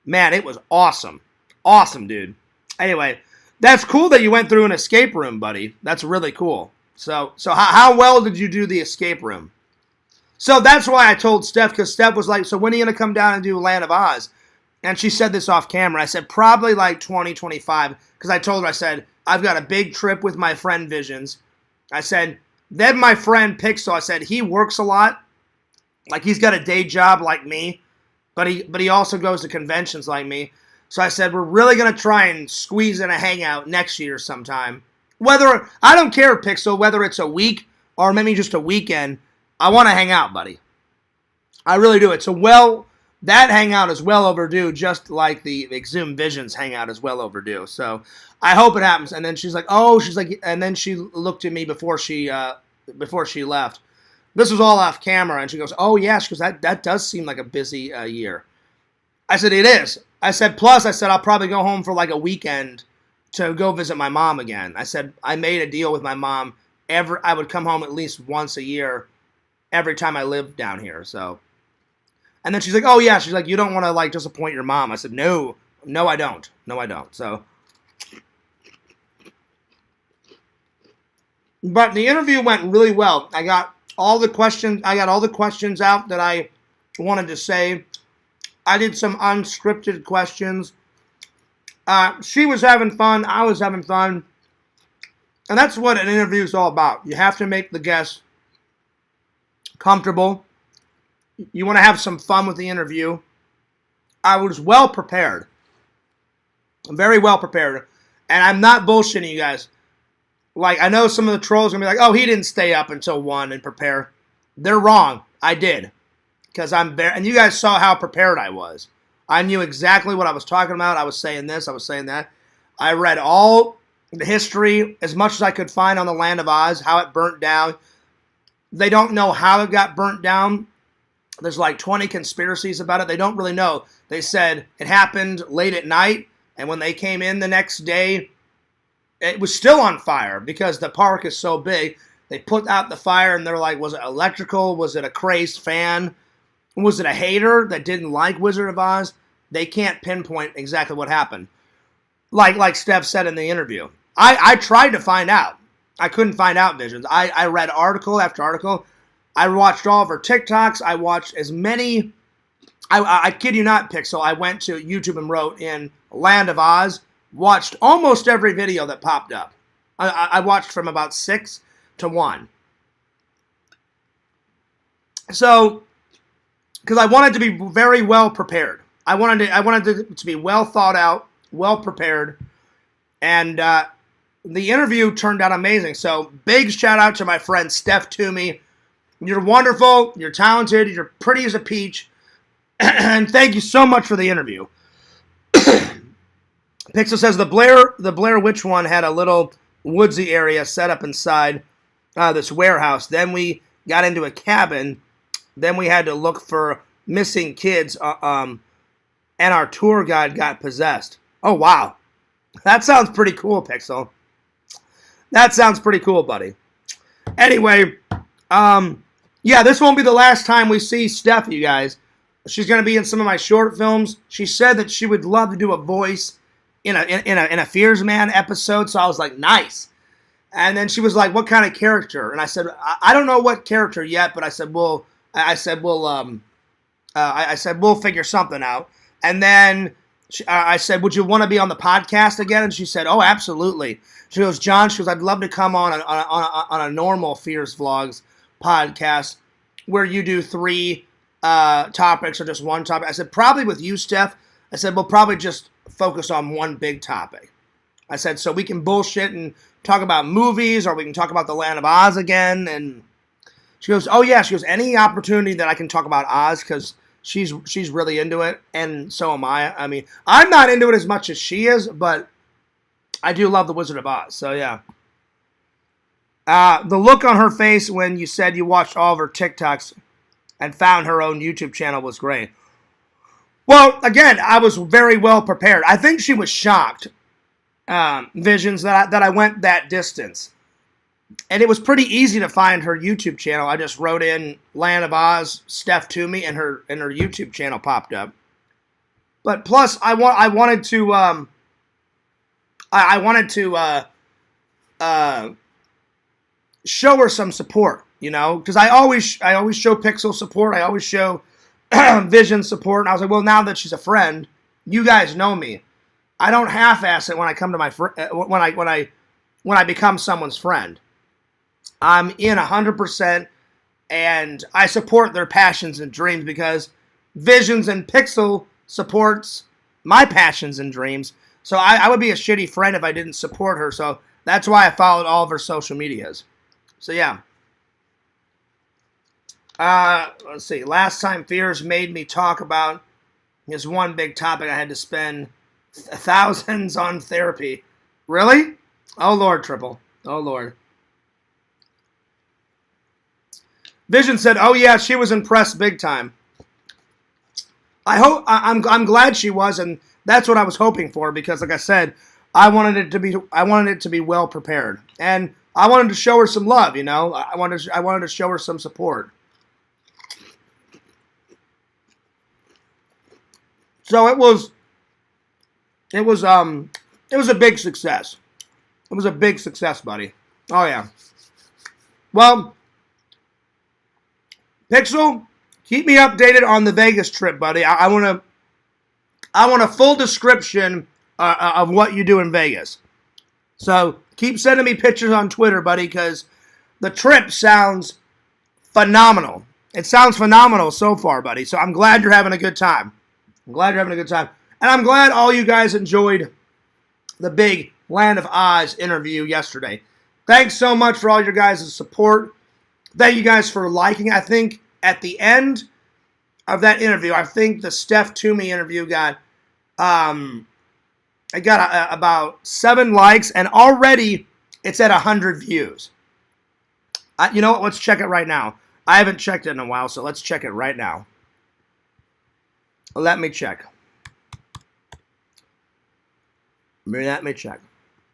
man, it was awesome. Awesome, dude. Anyway, that's cool that you went through an escape room, buddy. That's really cool. So how well did you do the escape room? So that's why I told Steph, because Steph was like, so when are you going to come down and do Land of Oz? And she said this off camera. I said, probably like 2025, because I told her, I said, I've got a big trip with my friend Visions. I said, then my friend Pixel, I said, he works a lot. Like, he's got a day job like me, but he also goes to conventions like me. So I said, we're really going to try and squeeze in a hangout next year sometime. Whether, I don't care, Pixel, whether it's a week or maybe just a weekend, I want to hang out, buddy. I really do. That hangout is well overdue, just like the Exhumed Visions hangout is well overdue. So I hope it happens. And then she's like, and then she looked at me before she left. This was all off camera, and she goes, oh, yeah, she goes, that does seem like a busy year. I said, it is. I said, plus, I'll probably go home for like a weekend to go visit my mom again. I said, I made a deal with my mom. I would come home at least once a year every time I lived down here, so. And then she's like, oh, yeah. She's like, you don't want to, like, disappoint your mom. I said, no, I don't. No, I don't. So. But the interview went really well. I got all the questions out that I wanted to say. I did some unscripted questions. She was having fun. I was having fun. And that's what an interview is all about. You have to make the guests comfortable. You want to have some fun with the interview. I was well prepared. Very well prepared. And I'm not bullshitting you guys. Like, I know some of the trolls are going to be like, oh, he didn't stay up until 1 and prepare. They're wrong. I did. Because and you guys saw how prepared I was. I knew exactly what I was talking about. I was saying this. I was saying that. I read all the history, as much as I could find on the Land of Oz, how it burnt down. They don't know how it got burnt down. There's like 20 conspiracies about it. They don't really know. They said it happened late at night, and when they came in the next day, it was still on fire because the park is so big. They put out the fire, and they're like, was it electrical? Was it a crazed fan? Was it a hater that didn't like Wizard of Oz? They can't pinpoint exactly what happened. Like Steph said in the interview. I tried to find out. I couldn't find out, Visions. I read article after article. I watched all of her TikToks. I watched as many. I kid you not, Pixel. I went to YouTube and wrote in Land of Oz. Watched almost every video that popped up. I watched from about 6 to 1. So, because I wanted to be very well prepared. I wanted to be well thought out, well prepared, and the interview turned out amazing. So, big shout out to my friend Steph Twomey. You're wonderful. You're talented. You're pretty as a peach. And thank you so much for the interview. Pixel says the Blair Witch one had a little woodsy area set up inside this warehouse. Then we got into a cabin. Then we had to look for missing kids. And our tour guide got possessed. Oh, wow. That sounds pretty cool, Pixel. That sounds pretty cool, buddy. Anyway, yeah, this won't be the last time we see Steph, you guys. She's going to be in some of my short films. She said that she would love to do a voice in a Fears Man episode, so I was like, nice. And then she was like, what kind of character? And I said, I don't know what character yet, but I said, we'll figure something out. And then I said, would you want to be on the podcast again? And she said, oh, absolutely. She goes, John, I'd love to come on a normal Fears Vlogs podcast where you do 3 topics or just one topic. I said, probably with you, Steph. I said, we'll probably just focus on one big topic. I said, so we can bullshit and talk about movies, or we can talk about the Land of Oz again. And she goes, oh, yeah. She goes, any opportunity that I can talk about Oz, because she's really into it, and so am I. I mean, I'm not into it as much as she is, but I do love the Wizard of Oz, so yeah. The look on her face when you said you watched all of her TikToks and found her own YouTube channel was great. Well, again, I was very well prepared. I think she was shocked, Visions, that I went that distance. And it was pretty easy to find her YouTube channel. I just wrote in Land of Oz, Steph Twomey, and her YouTube channel popped up. But plus, I wanted to show her some support, because I always show Pixel support. I always show Vision support. And I was like, well, now that she's a friend, you guys know me. I don't half-ass it when I come to my when I become someone's friend. I'm in 100%, and I support their passions and dreams because Visions and Pixel supports my passions and dreams. So I would be a shitty friend if I didn't support her. So that's why I followed all of her social medias. So yeah. Let's see. Last time Fears made me talk about this one big topic. I had to spend thousands on therapy. Really? Oh Lord, Triple. Oh Lord. Vision said, "Oh yeah, she was impressed big time." I'm glad she was, and that's what I was hoping for because, like I said, I wanted it to be well prepared, and I wanted to show her some love. I wanted to show her some support. So it was a big success. It was a big success, buddy. Oh yeah. Well, Pixel, keep me updated on the Vegas trip, buddy. I want a full description of what you do in Vegas. So keep sending me pictures on Twitter, buddy, because the trip sounds phenomenal. It sounds phenomenal so far, buddy. So I'm glad you're having a good time. And I'm glad all you guys enjoyed the big Land of Oz interview yesterday. Thanks so much for all your guys' support. Thank you guys for liking. I think at the end of that interview, I think the Steph Twomey interview got about 7 likes, and already it's at 100 views. You know what? Let's check it right now. I haven't checked it in a while, so let's check it right now. Let me check. Let me check.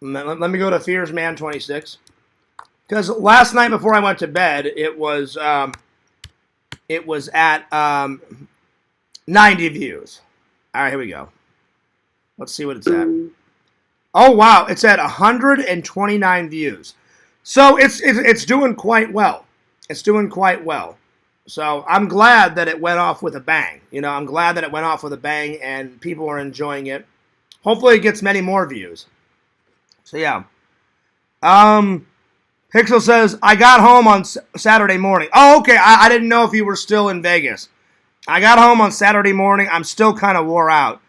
Let me go to Fears Man 26. Because last night before I went to bed, it was at 90 views. All right, here we go. Let's see what it's at. Oh wow, it's at 129 views. So it's doing quite well. It's doing quite well. So I'm glad that it went off with a bang. I'm glad that it went off with a bang and people are enjoying it. Hopefully it gets many more views. So yeah. Pixel says, I got home on Saturday morning. Oh, okay. I didn't know if you were still in Vegas. I got home on Saturday morning. I'm still kind of wore out.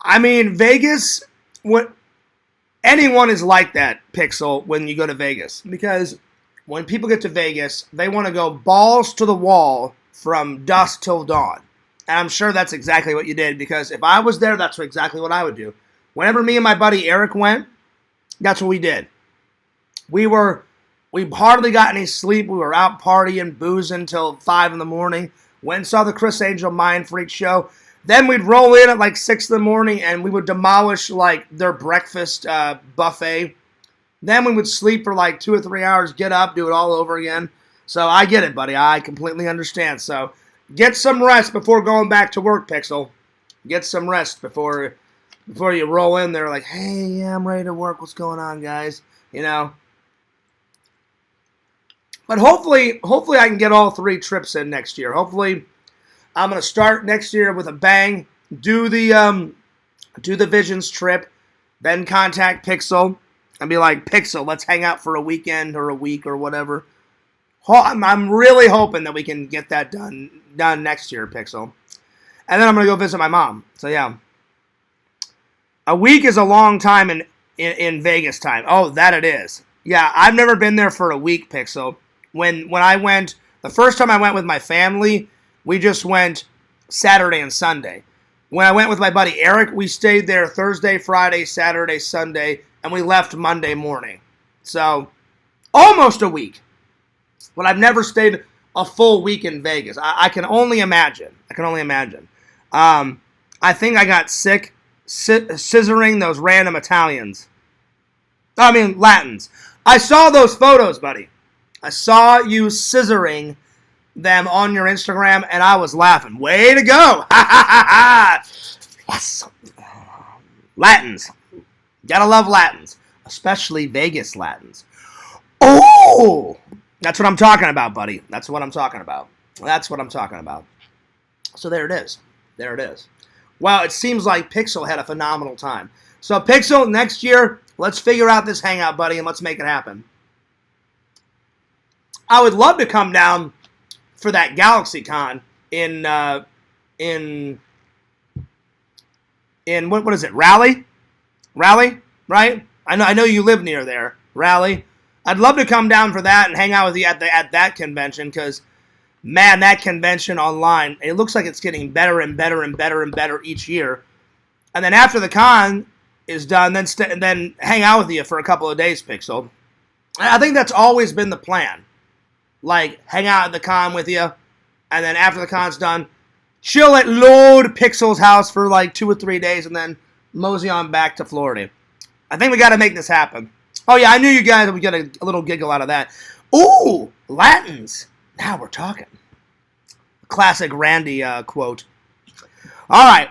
I mean, Vegas, anyone is like that, Pixel, when you go to Vegas. Because when people get to Vegas, they want to go balls to the wall from dusk till dawn. And I'm sure that's exactly what you did, because if I was there, that's exactly what I would do. Whenever me and my buddy Eric went, that's what we did. We hardly got any sleep. We were out partying, boozing till 5 in the morning. Went and saw the Chris Angel Mind Freak show. Then we'd roll in at like 6 in the morning and we would demolish like their breakfast buffet. Then we would sleep for like 2 or 3 hours, get up, do it all over again. So I get it, buddy. I completely understand. So get some rest before going back to work, Pixel. Get some rest before you roll in there like, hey, yeah, I'm ready to work. What's going on, guys? But hopefully I can get all 3 trips in next year. Hopefully I'm going to start next year with a bang, do the Visions trip, then contact Pixel and be like, Pixel, let's hang out for a weekend or a week or whatever. I'm really hoping that we can get that done next year, Pixel. And then I'm going to go visit my mom. So yeah. A week is a long time in Vegas time. Oh, that it is. Yeah, I've never been there for a week, Pixel. When I went, the first time I went with my family, we just went Saturday and Sunday. When I went with my buddy Eric, we stayed there Thursday, Friday, Saturday, Sunday, and we left Monday morning. So, almost a week. But I've never stayed a full week in Vegas. I can only imagine. I think I got sick scissoring those random Latins. I saw those photos, buddy. I saw you scissoring them on your Instagram, and I was laughing. Way to go! Ha ha ha ha! Yes, Latins. Gotta love Latins, especially Vegas Latins. Oh, that's what I'm talking about, buddy. That's what I'm talking about. That's what I'm talking about. So there it is. There it is. Well, it seems like Pixel had a phenomenal time. So Pixel, next year, let's figure out this hangout, buddy, and let's make it happen. I would love to come down for that GalaxyCon in what is it? Raleigh, right? I know you live near there, Raleigh. I'd love to come down for that and hang out with you at that convention because, man, that convention online, it looks like it's getting better and better and better and better each year. And then after the con is done, then hang out with you for a couple of days, Pixel. I think that's always been the plan. Like, hang out at the con with you, and then after the con's done, chill at Lord Pixel's house for like 2 or 3 days, and then mosey on back to Florida. I think we got to make this happen. Oh, yeah, I knew you guys would get a little giggle out of that. Ooh, Latins. Now we're talking. Classic Randy quote. All right.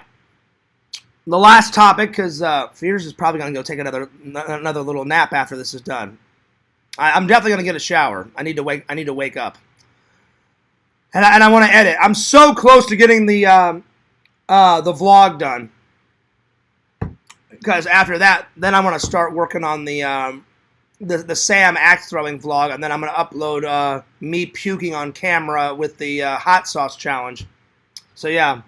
The last topic, because Fears is probably going to go take another little nap after this is done. I'm definitely going to get a shower. I need to wake up. And I want to edit. I'm so close to getting the vlog done. Because after that, then I want to start working on the Sam axe throwing vlog, and then I'm going to upload me puking on camera with the hot sauce challenge. So yeah.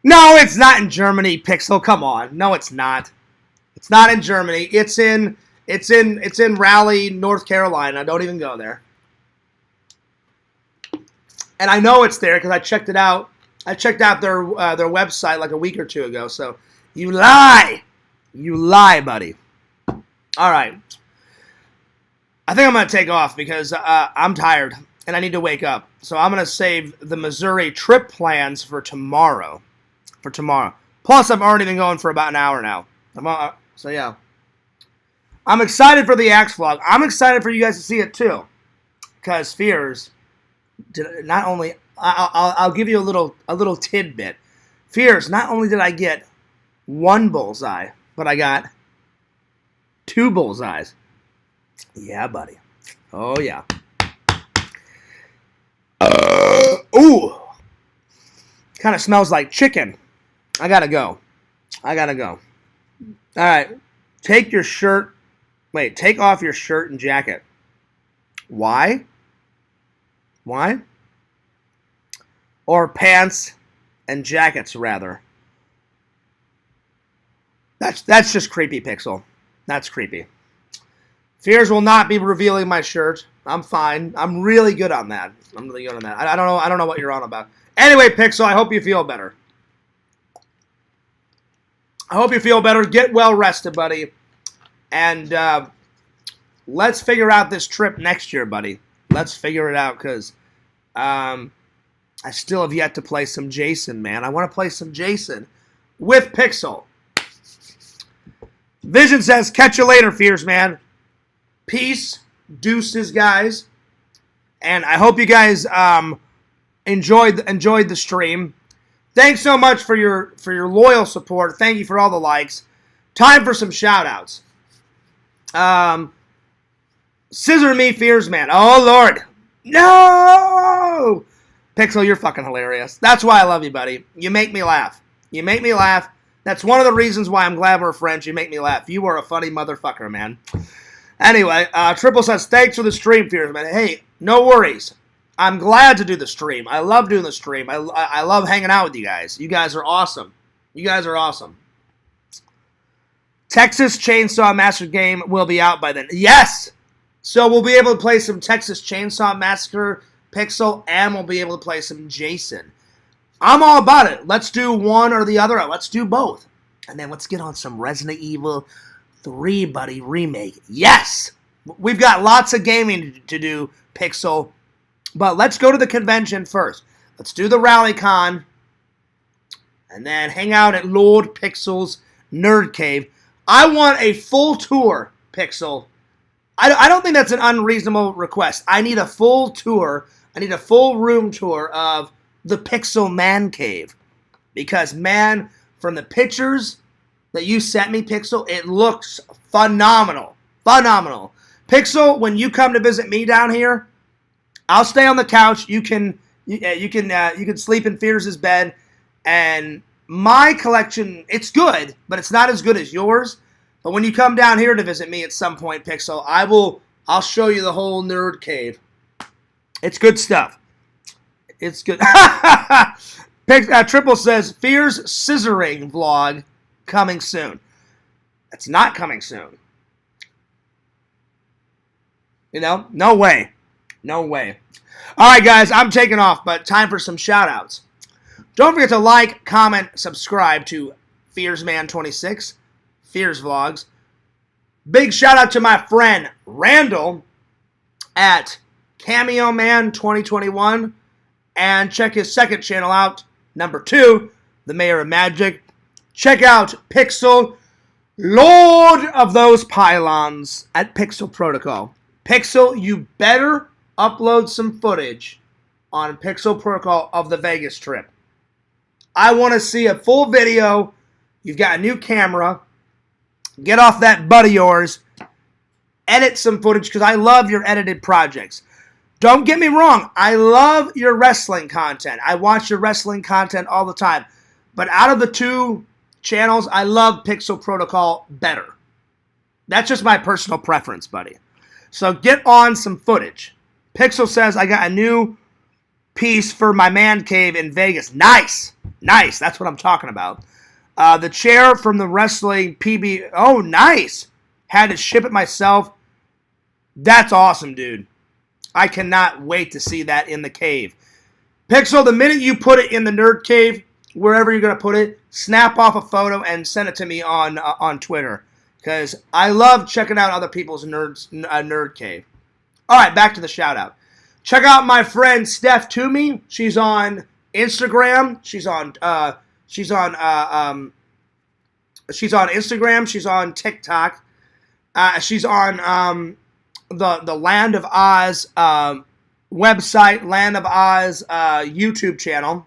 No, it's not in Germany, Pixel. Come on. No, it's not. It's not in Germany. It's in Raleigh, North Carolina. Don't even go there. And I know it's there because I checked it out. I checked out their website like a week or two ago. So you lie, buddy. All right. I think I'm gonna take off because I'm tired and I need to wake up. So I'm gonna save the Missouri trip plans for tomorrow. Plus, I've already been going for about an hour now. So yeah. I'm excited for the Axe vlog. I'm excited for you guys to see it too, because Fears. Not only I'll give you a little tidbit. Fears. Not only did I get 1 bullseye, but I got 2 bullseyes. Yeah, buddy. Oh yeah. Ooh. Kind of smells like chicken. I gotta go. All right. Take off your shirt and jacket. Why? Or pants and jackets, rather. That's just creepy, Pixel. That's creepy. Fears will not be revealing my shirt. I'm fine. I'm really good on that. I don't know what you're on about. Anyway, Pixel, I hope you feel better. Get well rested, buddy. And let's figure out this trip next year, buddy. Let's figure it out, because I still have yet to play some Jason, man. I want to play some Jason with Pixel. Vision says, catch you later, Fears, man. Peace. Deuces, guys. And I hope you guys enjoyed the stream. Thanks so much for your loyal support. Thank you for all the likes. Time for some shout-outs. Scissor me, Fears, man. Oh, Lord. No! Pixel, you're fucking hilarious. That's why I love you, buddy. You make me laugh. That's one of the reasons why I'm glad we're friends. You make me laugh. You are a funny motherfucker, man. Anyway, Triple says, thanks for the stream, Fears, man. Hey, no worries. I'm glad to do the stream. I love doing the stream. I love hanging out with you guys. You guys are awesome. Texas Chainsaw Massacre game will be out by then. Yes! So we'll be able to play some Texas Chainsaw Massacre, Pixel, and we'll be able to play some Jason. I'm all about it. Let's do one or the other. Let's do both. And then let's get on some Resident Evil 3, buddy, remake. Yes! We've got lots of gaming to do, Pixel. But let's go to the convention first. Let's do the RallyCon. and then hang out at Lord Pixel's Nerd Cave. I want a full tour, Pixel. I don't think that's an unreasonable request. I need a full tour. I need a full room tour of the Pixel Man Cave. Because, man, from the pictures that you sent me, Pixel, it looks phenomenal. Phenomenal. Pixel, when you come to visit me down here, I'll stay on the couch. You can sleep in Fierce's bed. And my collection, it's good, but it's not as good as yours. But when you come down here to visit me at some point, Pixel, I'll show you the whole nerd cave. It's good stuff. It's good. Triple says, Fear's scissoring vlog coming soon. It's not coming soon. You know? No way. No way. All right, guys, I'm taking off, but time for some shout-outs. Don't forget to like, comment, subscribe to FearsMan26, Fears Vlogs. Big shout-out to my friend Randall at Cameo Man 2021. And check his second channel out, number 2, The Mayor of Magic. Check out Pixel, Lord of those Pylons, at Pixel Protocol. Pixel, you better upload some footage on Pixel Protocol of the Vegas trip. I want to see a full video. You've got a new camera. Get off that butt of yours. Edit some footage, because I love your edited projects. Don't get me wrong. I love your wrestling content. I watch your wrestling content all the time. But out of the two channels, I love Pixel Protocol better. That's just my personal preference, buddy. So get on some footage. Pixel says, I got a new piece for my man cave in Vegas. Nice. Nice. That's what I'm talking about. The chair from the wrestling PB. Oh, nice. Had to ship it myself. That's awesome, dude. I cannot wait to see that in the cave. Pixel, the minute you put it in the nerd cave, wherever you're going to put it, snap off a photo and send it to me on Twitter. Because I love checking out other people's nerd cave. All right, back to the shout-out. Check out my friend Steph Twomey. She's on Instagram. She's on Instagram. She's on TikTok. She's on the Land of Oz website, Land of Oz YouTube channel.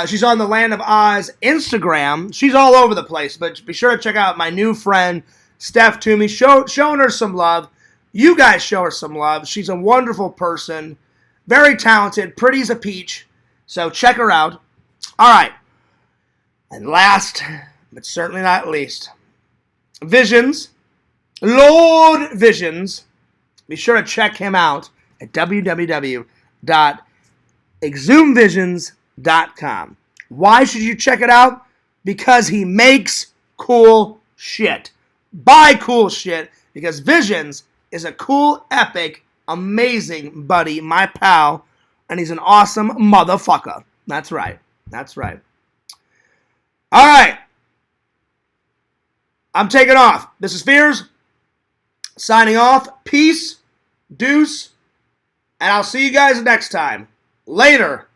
She's on the Land of Oz Instagram. She's all over the place, but be sure to check out my new friend, Steph Twomey. Showing her some love. You guys show her some love. She's a wonderful person, very talented, pretty as a peach. So check her out. All right. And last, but certainly not least, Visions. Lord Visions. Be sure to check him out at www.exhumvisions.com. Why should you check it out? Because he makes cool shit. Buy cool shit, because Visions is a cool, epic, amazing buddy, my pal, and he's an awesome motherfucker. That's right. That's right. All right. I'm taking off. This is Fears. Signing off. Peace. Deuce. And I'll see you guys next time. Later.